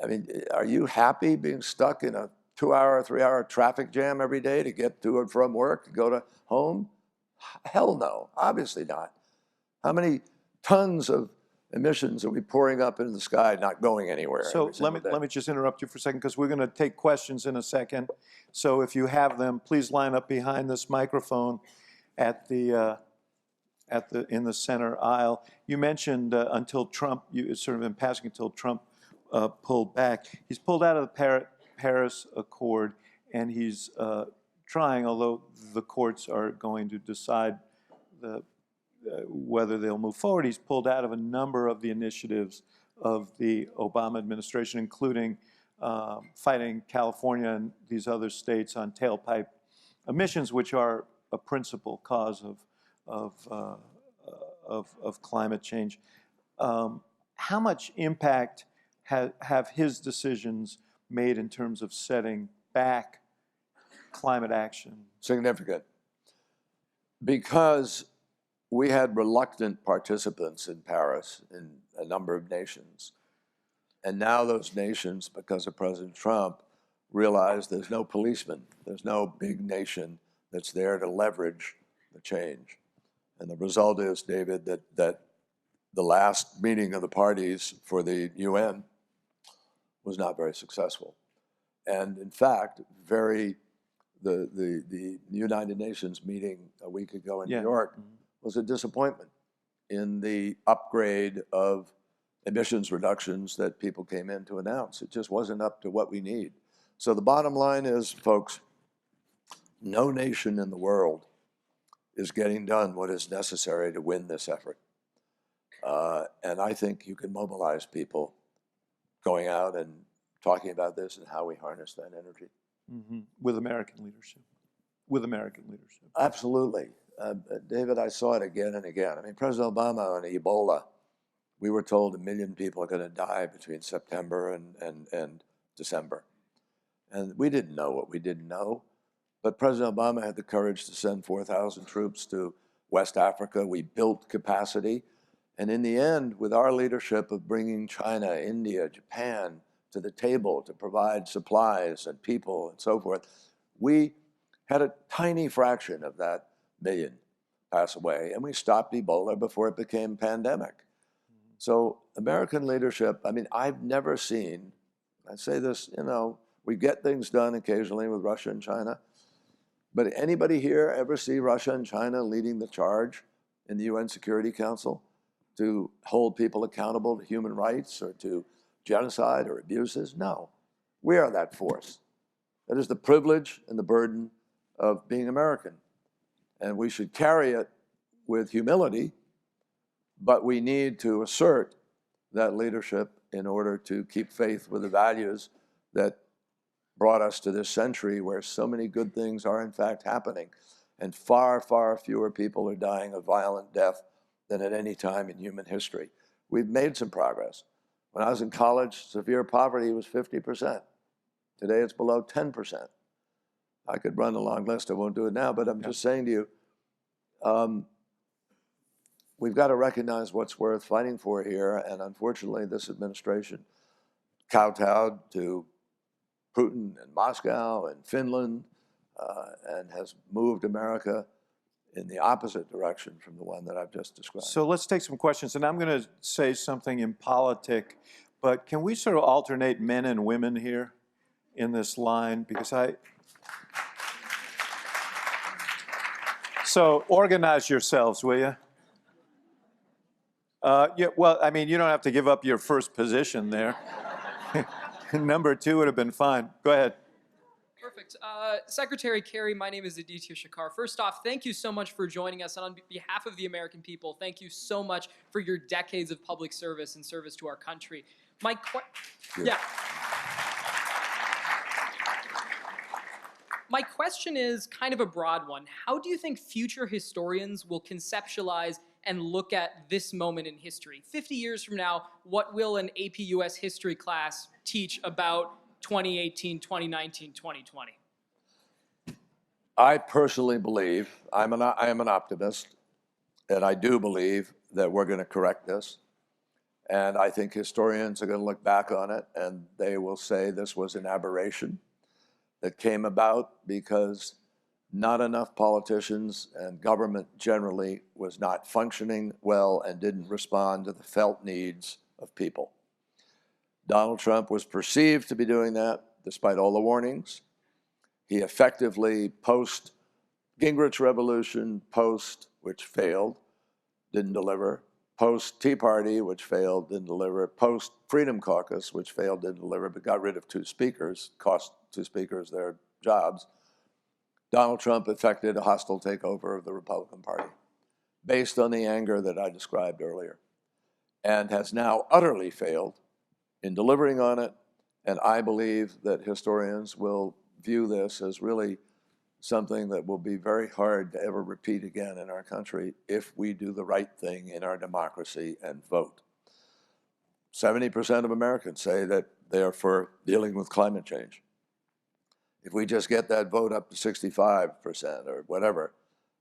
I mean, are you happy being stuck in a 2-hour, 3-hour traffic jam every day to get to and from work, to go to home? Hell no, obviously not. How many tons of emissions are we pouring up into the sky, not going anywhere? So let me just interrupt you for a second, because we're going to take questions in a second. So if you have them, please line up behind this microphone in the center aisle. You mentioned until Trump, you sort of in passing, until Trump pulled back. He's pulled out of the Paris Accord, and he's trying, although the courts are going to decide whether they'll move forward, he's pulled out of a number of the initiatives of the Obama administration, including fighting California and these other states on tailpipe emissions, which are a principal cause of climate change. How much impact have his decisions made in terms of setting back climate action? Significant. Because we had reluctant participants in Paris in a number of nations. And now those nations, because of President Trump, realize there's no policeman, there's no big nation that's there to leverage the change. And the result is, David, that the last meeting of the parties for the UN was not very successful. And in fact, the United Nations meeting a week ago in New York was a disappointment in the upgrade of emissions reductions that people came in to announce. It just wasn't up to what we need. So the bottom line is, folks, no nation in the world is getting done what is necessary to win this effort. And I think you can mobilize people going out and talking about this and how we harness that energy. With American leadership. With American leadership. Absolutely. David, I saw it again and again. I mean, President Obama on Ebola, we were told 1 million people are going to die between September and December. And we didn't know what we didn't know. But President Obama had the courage to send 4,000 troops to West Africa. We built capacity. And in the end, with our leadership of bringing China, India, Japan to the table to provide supplies and people and so forth, we had a tiny fraction of that million pass away. And we stopped Ebola before it became pandemic. So American leadership, I mean, I've never seen, I say this, we get things done occasionally with Russia and China, but anybody here ever see Russia and China leading the charge in the UN Security Council to hold people accountable to human rights or to genocide or abuses. No, we are that force. That is the privilege and the burden of being American. And we should carry it with humility, but we need to assert that leadership in order to keep faith with the values that brought us to this century where so many good things are in fact happening, and far, far fewer people are dying a violent death than at any time in human history. We've made some progress. When I was in college, severe poverty was 50%. Today it's below 10%. I could run a long list, I won't do it now, but I'm just saying to you, we've got to recognize what's worth fighting for here, and unfortunately this administration kowtowed to Putin in Moscow and Finland, and has moved America in the opposite direction from the one that I've just described. So let's take some questions, and I'm going to say something impolitic, but can we sort of alternate men and women here in this line? Because so organize yourselves, will you? Yeah, well, I mean, you don't have to give up your first position there. Number 2 would have been fine. Go ahead. Perfect. Secretary Kerry, my name is Aditya Shakar. First off, thank you so much for joining us. And on behalf of the American people, thank you so much for your decades of public service and service to our country. My question is kind of a broad one. How do you think future historians will conceptualize and look at this moment in history? 50 years from now, what will an AP US history class teach about 2018, 2019, 2020? I personally believe, I am an optimist, and I do believe that we're going to correct this. And I think historians are going to look back on it and they will say this was an aberration that came about because not enough politicians and government generally was not functioning well and didn't respond to the felt needs of people. Donald Trump was perceived to be doing that despite all the warnings. He effectively, post-Gingrich Revolution, which failed, didn't deliver, post-Tea Party, which failed, didn't deliver, post-Freedom Caucus, which failed, didn't deliver, but got rid of 2 speakers, cost 2 speakers their jobs. Donald Trump effected a hostile takeover of the Republican Party based on the anger that I described earlier, and has now utterly failed in delivering on it. And I believe that historians will view this as really something that will be very hard to ever repeat again in our country if we do the right thing in our democracy and vote. 70% of Americans say that they are for dealing with climate change. If we just get that vote up to 65% or whatever,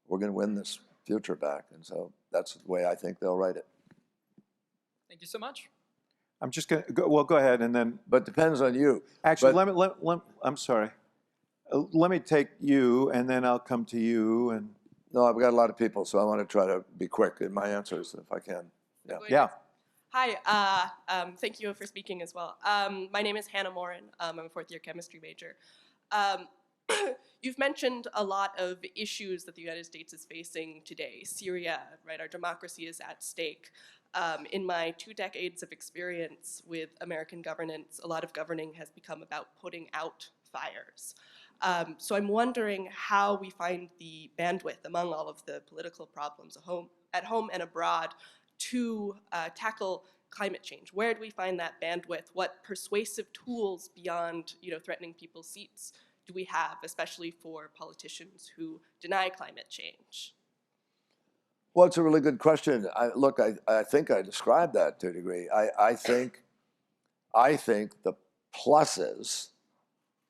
we're going to win this future back. And so that's the way I think they'll write it. Thank you so much. I'm just going to go, well, go ahead and then. But depends on you. Actually, I'm sorry. Let me take you and then I'll come to you. And no, I've got a lot of people, so I want to try to be quick in my answers if I can. Yeah. Hi, thank you for speaking as well. My name is Hannah Morin. I'm a 4th-year chemistry major. You've mentioned a lot of issues that the United States is facing today. Syria, right? Our democracy is at stake. In my 2 decades of experience with American governance, a lot of governing has become about putting out fires. So I'm wondering how we find the bandwidth among all of the political problems at home and abroad to tackle climate change. Where do we find that bandwidth? What persuasive tools beyond, threatening people's seats do we have, especially for politicians who deny climate change? Well, it's a really good question. I think I described that to a degree. I think the pluses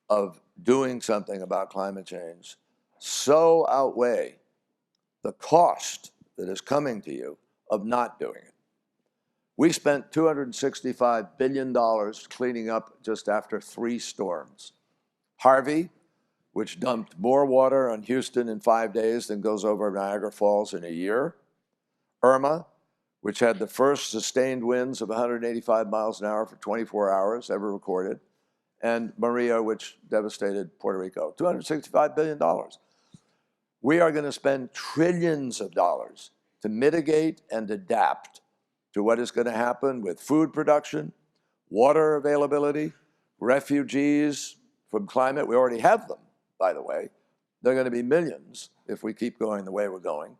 of doing something about climate change so outweigh the cost that is coming to you of not doing it. We spent $265 billion cleaning up just after 3 storms. Harvey, which dumped more water on Houston in 5 days than goes over Niagara Falls in a year. Irma, which had the first sustained winds of 185 miles an hour for 24 hours ever recorded. And Maria, which devastated Puerto Rico. $265 billion. We are going to spend trillions of dollars to mitigate and adapt to what is going to happen with food production, water availability, refugees from climate. We already have them, by the way. They're going to be millions if we keep going the way we're going.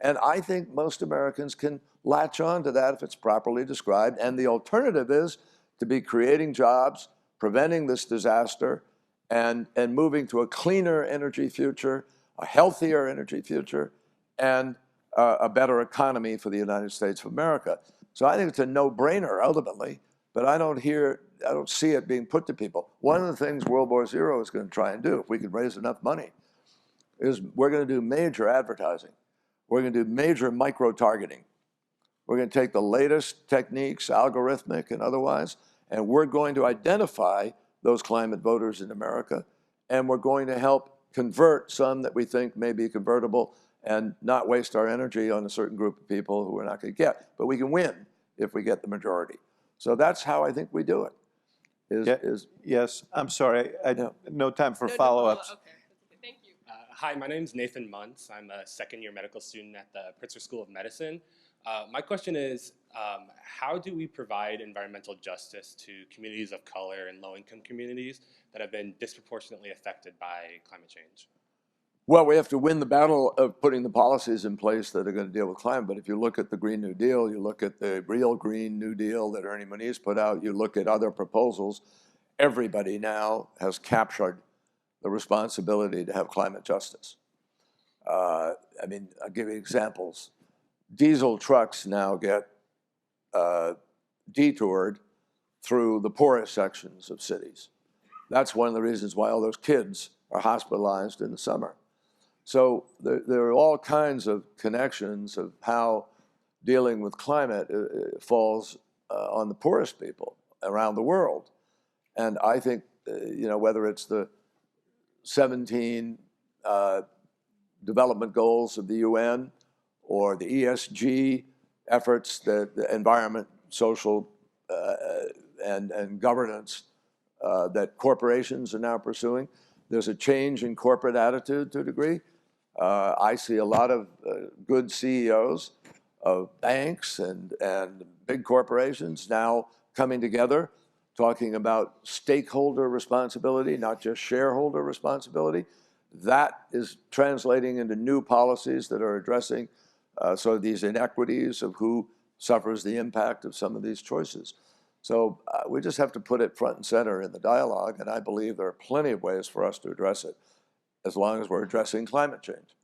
And I think most Americans can latch on to that if it's properly described. And the alternative is to be creating jobs, preventing this disaster, and moving to a cleaner energy future, a healthier energy future, and a better economy for the United States of America. So I think it's a no-brainer ultimately, but I don't see it being put to people. One of the things World War Zero is going to try and do, if we can raise enough money, is we're going to do major advertising. We're going to do major micro-targeting. We're going to take the latest techniques, algorithmic and otherwise, and we're going to identify those climate voters in America, and we're going to help convert some that we think may be convertible and not waste our energy on a certain group of people who we're not going to get. But we can win if we get the majority. So that's how I think we do it. Yes, I'm sorry, no time for No, follow-ups. okay. Thank you. Hi, my name is Nathan Muntz. I'm a second-year medical student at the Pritzker School of Medicine. My question is, how do we provide environmental justice to communities of color and low-income communities that have been disproportionately affected by climate change? Well, we have to win the battle of putting the policies in place that are going to deal with climate. But if you look at the Green New Deal, you look at the real Green New Deal that Ernie Moniz put out, you look at other proposals, everybody now has captured the responsibility to have climate justice. I mean, I'll give you examples. Diesel trucks now get detoured through the poorest sections of cities. That's one of the reasons why all those kids are hospitalized in the summer. So there are all kinds of connections of how dealing with climate falls on the poorest people around the world. And I think, whether it's the 17 development goals of the UN or the ESG efforts, the environment, social, and governance that corporations are now pursuing, there's a change in corporate attitude to a degree. I see a lot of good CEOs of banks and big corporations now coming together, talking about stakeholder responsibility, not just shareholder responsibility. That is translating into new policies that are addressing sort of these inequities of who suffers the impact of some of these choices. So we just have to put it front and center in the dialogue, and I believe there are plenty of ways for us to address it, as long as we're addressing climate change.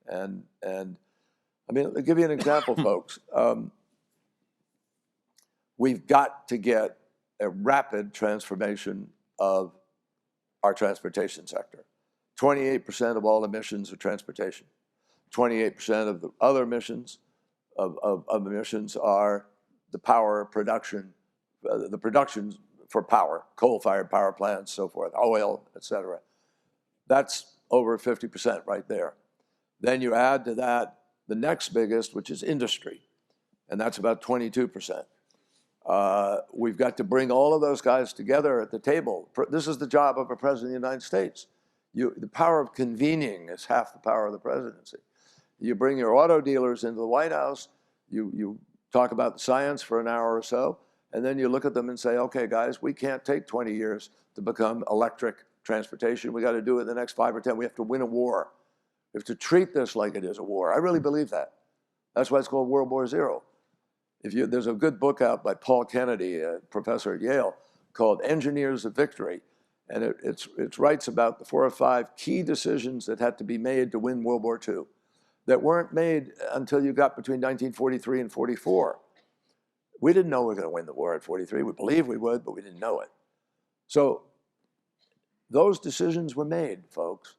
And I mean, I'll give you an example, folks. We've got to get a rapid transformation of our transportation sector. 28% of all emissions are transportation. 28% of the other emissions of emissions are the power production, the production for power, coal-fired power plants, so forth, oil, et cetera. That's over 50% right there. Then you add to that the next biggest, which is industry, and that's about 22%. We've got to bring all of those guys together at the table. This is the job of a president of the United States. The power of convening is half the power of the presidency. You bring your auto dealers into the White House, you talk about the science for an hour or so, and then you look at them and say, okay, guys, we can't take 20 years to become electric transportation. We got to do it in the next 5 or 10. We have to win a war. We have to treat this like it is a war. I really believe that. That's why it's called World War Zero. There's a good book out by Paul Kennedy, a professor at Yale, called Engineers of Victory. And it writes about the 4 or 5 key decisions that had to be made to win World War II that weren't made until you got between 1943 and 44. We didn't know we were going to win the war at 43. We believed we would, but we didn't know it. So those decisions were made, folks.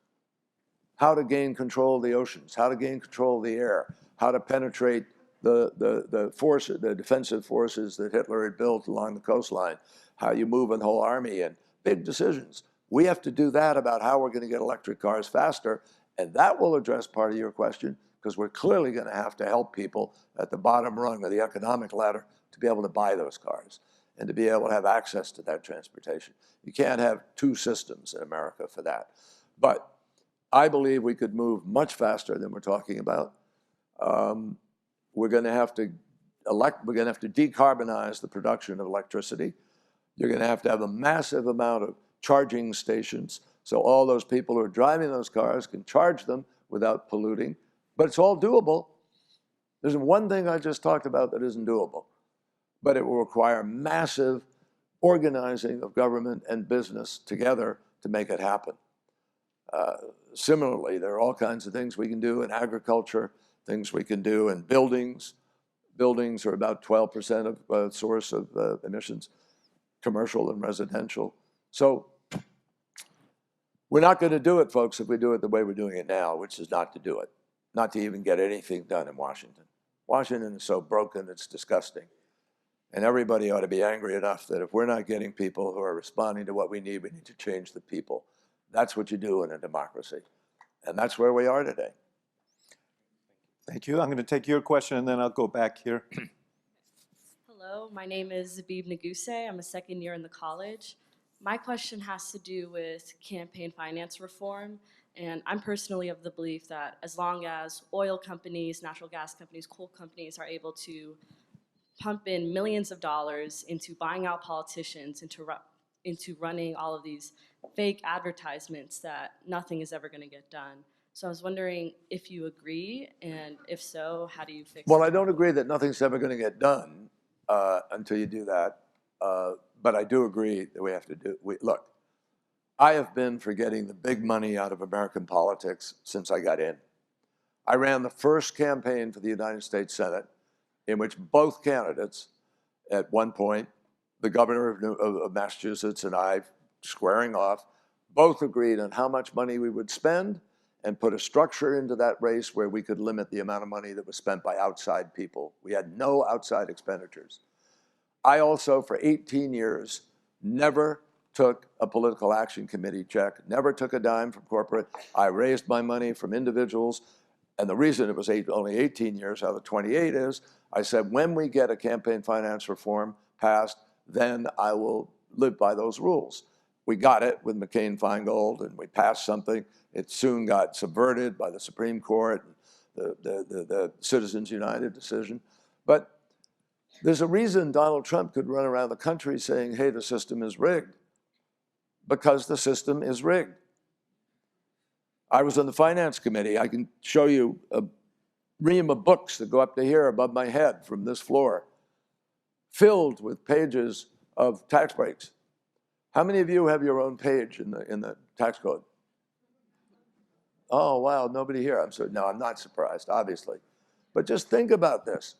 How to gain control of the oceans, how to gain control of the air, how to penetrate the defensive forces that Hitler had built along the coastline, how you move a whole army, and big decisions. We have to do that about how we're going to get electric cars faster, and that will address part of your question, because we're clearly going to have to help people at the bottom rung of the economic ladder to be able to buy those cars and to be able to have access to that transportation. You can't have 2 systems in America for that. But I believe we could move much faster than we're talking about. We're going to have to we're going to have to decarbonize the production of electricity. You're going to have a massive amount of charging stations, so all those people who are driving those cars can charge them without polluting. But it's all doable. There's one thing I just talked about that isn't doable, but it will require massive organizing of government and business together to make it happen. Similarly, there are all kinds of things we can do in agriculture, things we can do in buildings. Buildings are about 12% of source of emissions, commercial and residential. So we're not going to do it, folks, if we do it the way we're doing it now, which is not to do it, not to even get anything done in Washington. Washington is so broken, it's disgusting. And everybody ought to be angry enough that if we're not getting people who are responding to what we need to change the people. That's what you do in a democracy. And that's where we are today. Thank you. I'm going to take your question, and then I'll go back here. Hello, my name is Zabib Naguse. I'm a second year in the college. My question has to do with campaign finance reform. And I'm personally of the belief that as long as oil companies, natural gas companies, coal companies are able to pump in millions of dollars into buying out politicians, into running all of these fake advertisements, that nothing is ever going to get done. So I was wondering if you agree, and if so, how do you fix it? Well, I don't agree that nothing's ever going to get done until you do that. But I do agree that we have to do, look, I have been for getting the big money out of American politics since I got in. I ran the first campaign for the United States Senate in which both candidates, at one point, the governor of Massachusetts and I, squaring off, both agreed on how much money we would spend and put a structure into that race where we could limit the amount of money that was spent by outside people. We had no outside expenditures. I also, for 18 years, never took a political action committee check, never took a dime from corporate. I raised my money from individuals. And the reason it was only 18 years out of 28 is, I said, when we get a campaign finance reform passed, then I will live by those rules. We got it with McCain-Feingold, and we passed something. It soon got subverted by the Supreme Court, the Citizens United decision. But there's a reason Donald Trump could run around the country saying, hey, the system is rigged, because the system is rigged. I was on the finance committee. I can show you a ream of books that go up to here above my head from this floor, filled with pages of tax breaks. How many of you have your own page in the tax code? Oh, wow, nobody here. No, I'm not surprised, obviously. But just think about this.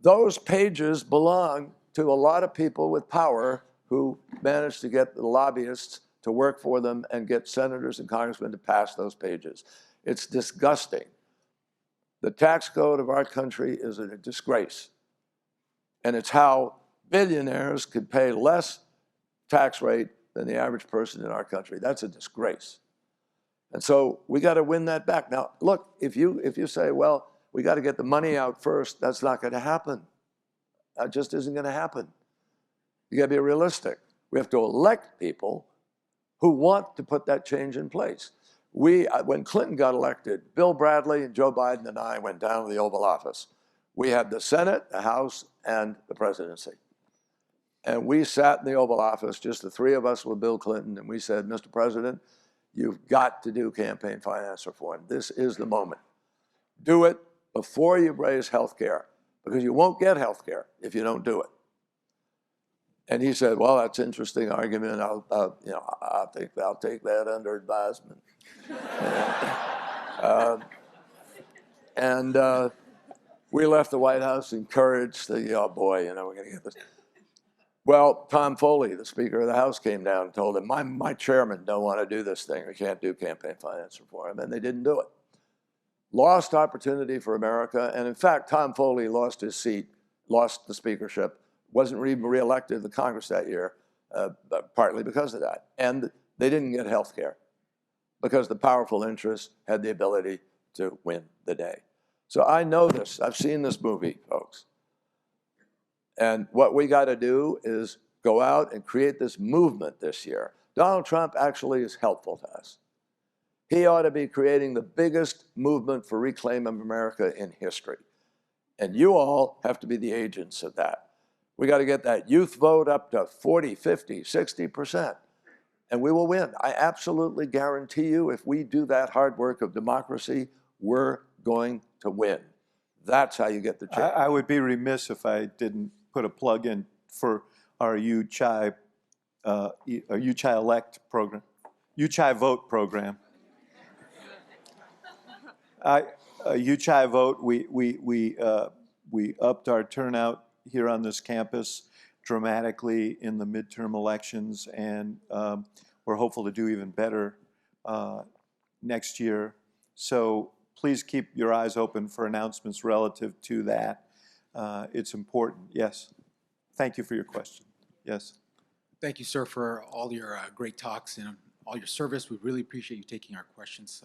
Those pages belong to a lot of people with power who managed to get the lobbyists to work for them and get senators and congressmen to pass those pages. It's disgusting. The tax code of our country is a disgrace. And it's how billionaires could pay less tax rate than the average person in our country. That's a disgrace. And so we got to win that back. Now, look, if you say, well, we got to get the money out first, that's not going to happen. That just isn't going to happen. You got to be realistic. We have to elect people who want to put that change in place. When Clinton got elected, Bill Bradley and Joe Biden and I went down to the Oval Office. We had the Senate, the House, and the presidency. And we sat in the Oval Office, just the three of us with Bill Clinton, and we said, Mr. President, you've got to do campaign finance reform. This is the moment. Do it before you raise health care, because you won't get health care if you don't do it. And he said, well, that's an interesting argument. I think I'll take that under advisement. We left the White House encouraged, oh boy, we're going to get this. Well, Tom Foley, the Speaker of the House, came down and told him, my chairman don't want to do this thing. We can't do campaign finance reform. And they didn't do it. Lost opportunity for America. And in fact, Tom Foley lost his seat, lost the speakership, wasn't even reelected to the Congress that year, partly because of that. And they didn't get health care because the powerful interests had the ability to win the day. So I know this. I've seen this movie, folks. And what we got to do is go out and create this movement this year. Donald Trump actually is helpful to us. He ought to be creating the biggest movement for reclaim of America in history. And you all have to be the agents of that. We got to get that youth vote up to 40, 50, 60%, and we will win. I absolutely guarantee you, if we do that hard work of democracy, we're going to win. That's how you get the change. I would be remiss if I didn't put a plug in for our U-Chi Elect program, U-Chi Vote program. U-Chi Vote, we upped our turnout here on this campus dramatically in the midterm elections, and we're hopeful to do even better next year. So please keep your eyes open for announcements relative to that. It's important. Yes. Thank you for your question. Yes. Thank you, sir, for all your great talks and all your service. We really appreciate you taking our questions.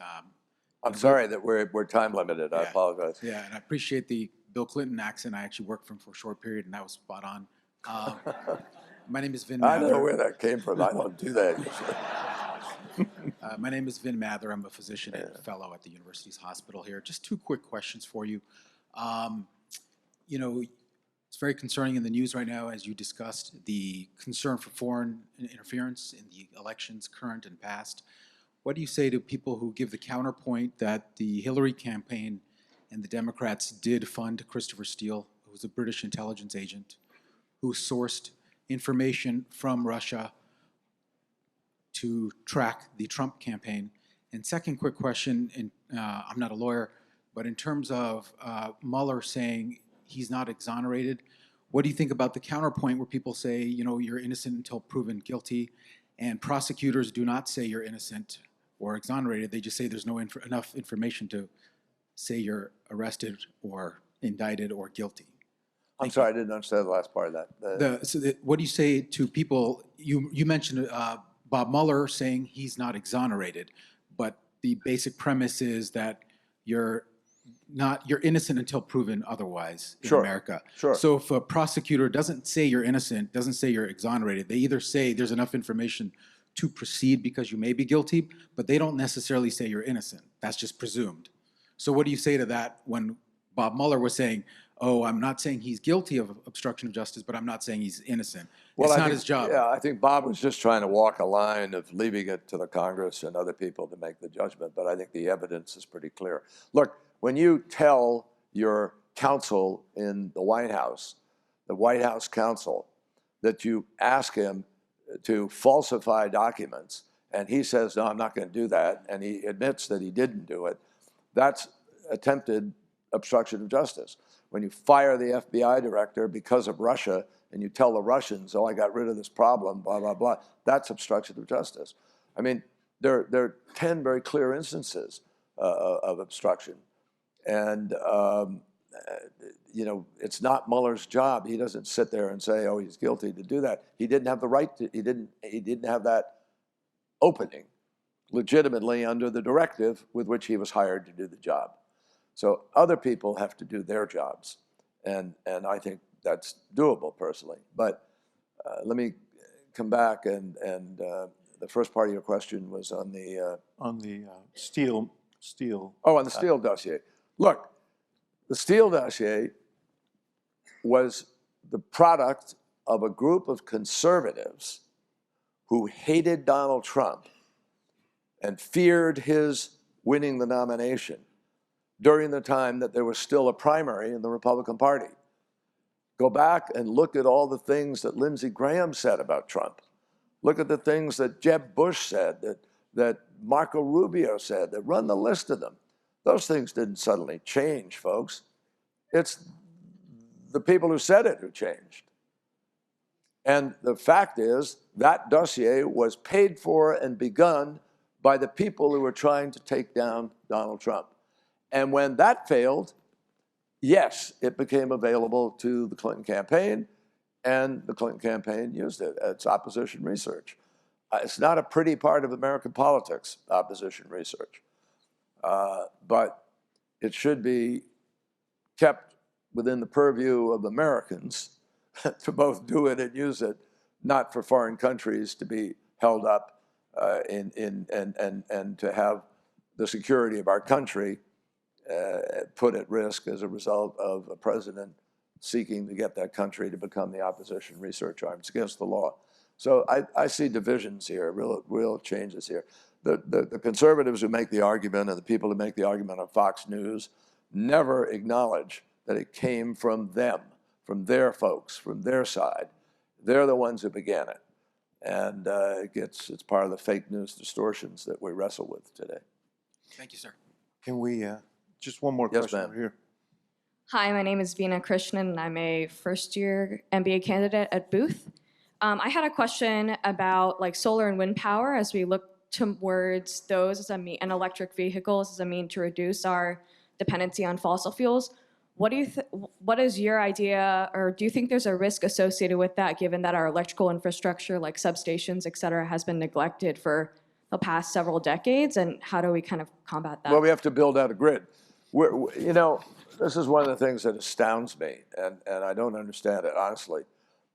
I'm sorry that we're time limited. I Yeah. apologize. Yeah, and I appreciate the Bill Clinton accent. I actually worked for him for a short period, and that was spot on. My name is Vin I know Mather. where that came from. I don't do that usually. My name is Vin Mather. I'm a physician and fellow at the university's hospital here. Just two quick questions for you. You know, it's very concerning in the news right now, as you discussed, the concern for foreign interference in the elections, current and past. What do you say to people who give the counterpoint that the Hillary campaign and the Democrats did fund Christopher Steele, who was a British intelligence agent, who sourced information from Russia to track the Trump campaign? And second quick question, and I'm not a lawyer, but in terms of Mueller saying he's not exonerated, what do you think about the counterpoint where people say, you know, you're innocent until proven guilty, and prosecutors do not say you're innocent or exonerated, they just say there's no enough information to say you're arrested or indicted or guilty? I'm sorry, I didn't understand the last part of that. What do you say to people, you mentioned Bob Mueller saying he's not exonerated, but the basic premise is that you're innocent until proven otherwise in Sure, America. sure. So if a prosecutor doesn't say you're innocent, doesn't say you're exonerated, they either say there's enough information to proceed because you may be guilty, but they don't necessarily say you're innocent. That's just presumed. So what do you say to that when Bob Mueller was saying, oh, I'm not saying he's guilty of obstruction of justice, but I'm not saying he's innocent? Well, It's not his job. Yeah, I think Bob was just trying to walk a line of leaving it to the Congress and other people to make the judgment, but I think the evidence is pretty clear. Look, when you tell your counsel in the White House counsel, that you ask him to falsify documents, and he says, no, I'm not going to do that, and he admits that he didn't do it, that's attempted obstruction of justice. When you fire the FBI director because of Russia, and you tell the Russians, oh, I got rid of this problem, blah, blah, blah, that's obstruction of justice. I mean, there are 10 very clear instances of obstruction. And, you know, it's not Mueller's job. He doesn't sit there and say, oh, he's guilty to do that. He didn't have the right to, he didn't have that opening legitimately under the directive with which he was hired to do the job. So other people have to do their jobs. And I think that's doable personally. But let me come back and the first part of your question was on the Steele. Oh, on the Steele dossier. Look, the Steele dossier was the product of a group of conservatives who hated Donald Trump and feared his winning the nomination during the time that there was still a primary in the Republican Party. Go back and look at all the things that Lindsey Graham said about Trump. Look at the things that Jeb Bush said, that Marco Rubio said, that run the list of them. Those things didn't suddenly change, folks. It's the people who said it who changed. And the fact is that dossier was paid for and begun by the people who were trying to take down Donald Trump. And when that failed, yes, it became available to the Clinton campaign, and the Clinton campaign used it. It's opposition research. It's not a pretty part of American politics, opposition research. But it should be kept within the purview of Americans to both do it and use it, not for foreign countries to be held up and to have the security of our country put at risk as a result of a president seeking to get that country to become the opposition research arm. It's against the law. So I see divisions here, real changes here. The conservatives who make the argument and the people who make the argument on Fox News never acknowledge that it came from them, from their folks, from their side. They're the ones who began it. And it's part of the fake news distortions that we wrestle with today. Thank you, sir. Can we, just one more Yes, question ma'am. over here. Hi, my name is Veena Krishnan, and I'm a first-year MBA candidate at Booth. I had a question about like solar and wind power as we look towards those as and electric vehicles as a mean to reduce our dependency on fossil fuels. What is your idea, or do you think there's a risk associated with that, given that our electrical infrastructure, like substations, et cetera, has been neglected for the past several decades, and how do we kind of combat that? Well, we have to build out a grid. You know, this is one of the things that astounds me, and I don't understand it, honestly.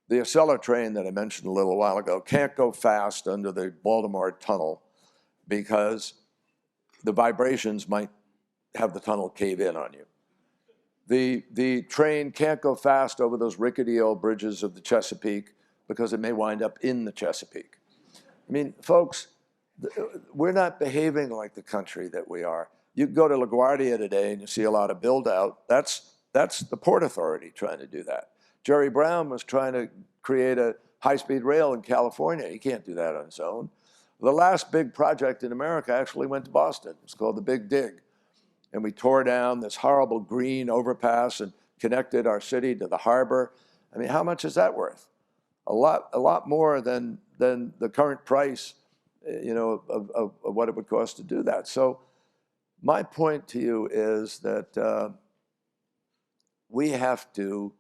The Acela train that I mentioned a little while ago can't go fast under the Baltimore tunnel because the vibrations might have the tunnel cave in on you. The train can't go fast over those rickety old bridges of the Chesapeake because it may wind up in the Chesapeake. I mean, folks, we're not behaving like the country that we are. You go to LaGuardia today and you see a lot of build out. That's the Port Authority trying to do that. Jerry Brown was trying to create a high-speed rail in California. He can't do that on his own. The last big project in America actually went to Boston. It's called the Big Dig. And we tore down this horrible green overpass and connected our city to the harbor. I mean, how much is that worth? A lot more than the current price, you know, of what it would cost to do that. So my point to you is that we have to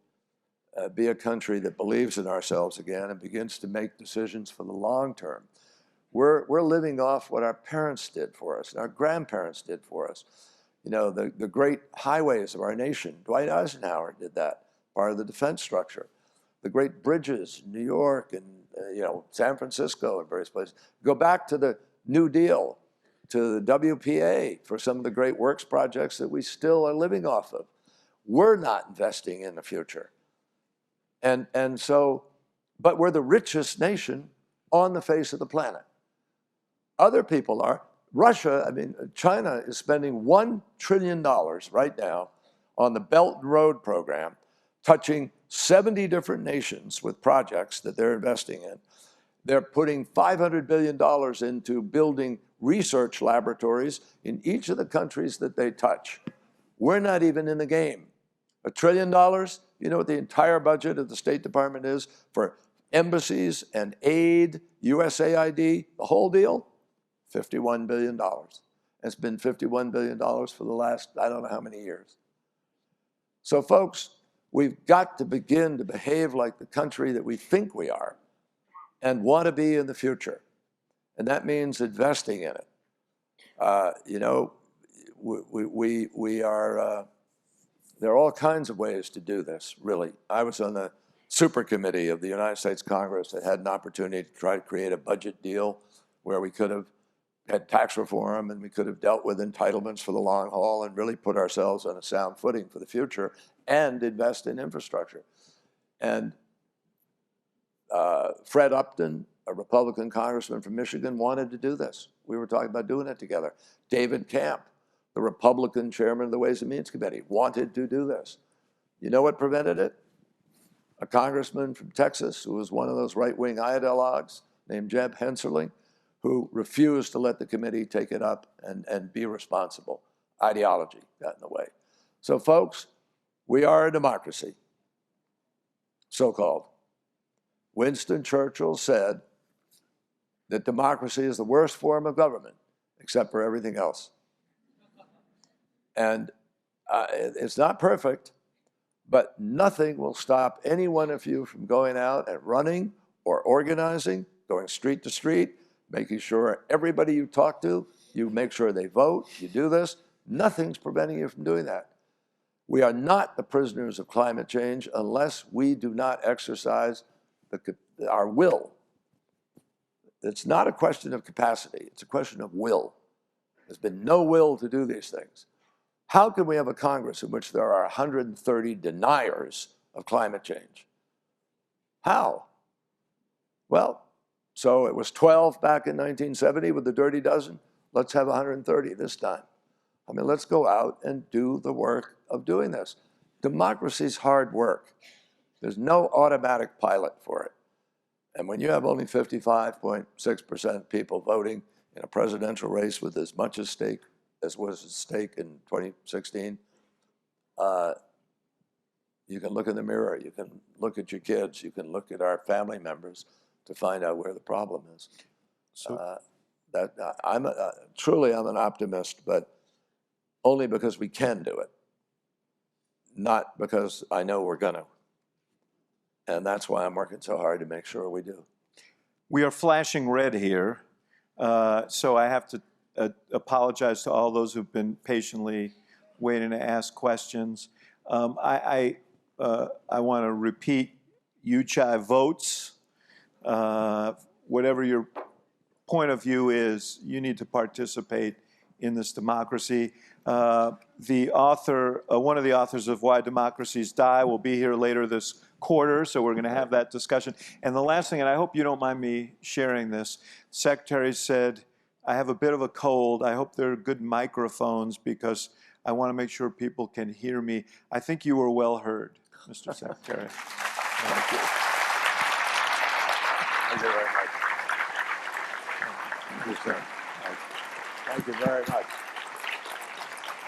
be a country that believes in ourselves again and begins to make decisions for the long term. We're living off what our parents did for us, and our grandparents did for us. You know, the great highways of our nation, Dwight Eisenhower did that, part of the defense structure. The great bridges, New York and you know, San Francisco and various places. Go back to the New Deal, to the WPA for some of the great works projects that we still are living off of. We're not investing in the future. And so, but we're the richest nation on the face of the planet. Other people are. Russia, I mean, China is spending $1 trillion right now on the Belt and Road program, touching 70 different nations with projects that they're investing in. They're putting $500 billion into building research laboratories in each of the countries that they touch. We're not even in the game. $1 trillion, you know what the entire budget of the State Department is for embassies and aid, USAID, the whole deal? $51 billion. It's been $51 billion for the last, I don't know how many years. So folks, we've got to begin to behave like the country that we think we are and want to be in the future. And that means investing in it. You know, we are, there are all kinds of ways to do this, really. I was on the super committee of the United States Congress that had an opportunity to try to create a budget deal where we could have had tax reform and we could have dealt with entitlements for the long haul and really put ourselves on a sound footing for the future and invest in infrastructure. And Fred Upton, a Republican congressman from Michigan, wanted to do this. We were talking about doing it together. David Camp, the Republican chairman of the Ways and Means Committee, wanted to do this. You know what prevented it? A congressman from Texas who was one of those right-wing ideologues named Jeb Henserling, who refused to let the committee take it up and be responsible. Ideology got in the way. So folks, we are a democracy, so-called. Winston Churchill said that democracy is the worst form of government, except for everything else. And it's not perfect, but nothing will stop any one of you from going out and running or organizing, going street to street, making sure everybody you talk to, you make sure they vote, you do this. Nothing's preventing you from doing that. We are not the prisoners of climate change unless we do not exercise our will. It's not a question of capacity, it's a question of will. There's been no will to do these things. How can we have a Congress in which there are 130 deniers of climate change? How? Well, so it was 12 back in 1970 with the Dirty Dozen. Let's have 130 this time. I mean, let's go out and do the work of doing this. Democracy's hard work. There's no automatic pilot for it. And when you have only 55.6% people voting in a presidential race with as much at stake as was at stake in 2016, you can look in the mirror, you can look at your kids, you can look at our family members to find out where the problem is. So, Truly, I'm an optimist, but only because we can do it, not because I know we're gonna. And that's why I'm working so hard to make sure we do. we are flashing red here, so I have to apologize to all those who've been patiently waiting to ask questions. I want to repeat UCHI votes. Whatever your point of view is, you need to participate in this democracy. The author, one of the authors of Why Democracies Die will be here later this quarter, so we're going to have that discussion. And the last thing, and I hope you don't mind me sharing this, Secretary said, I have a bit of a cold. I hope there are good microphones because I want to make sure people can hear me. I think you were well heard, Mr. Secretary. Thank you. Thank you very much. Thank you very much.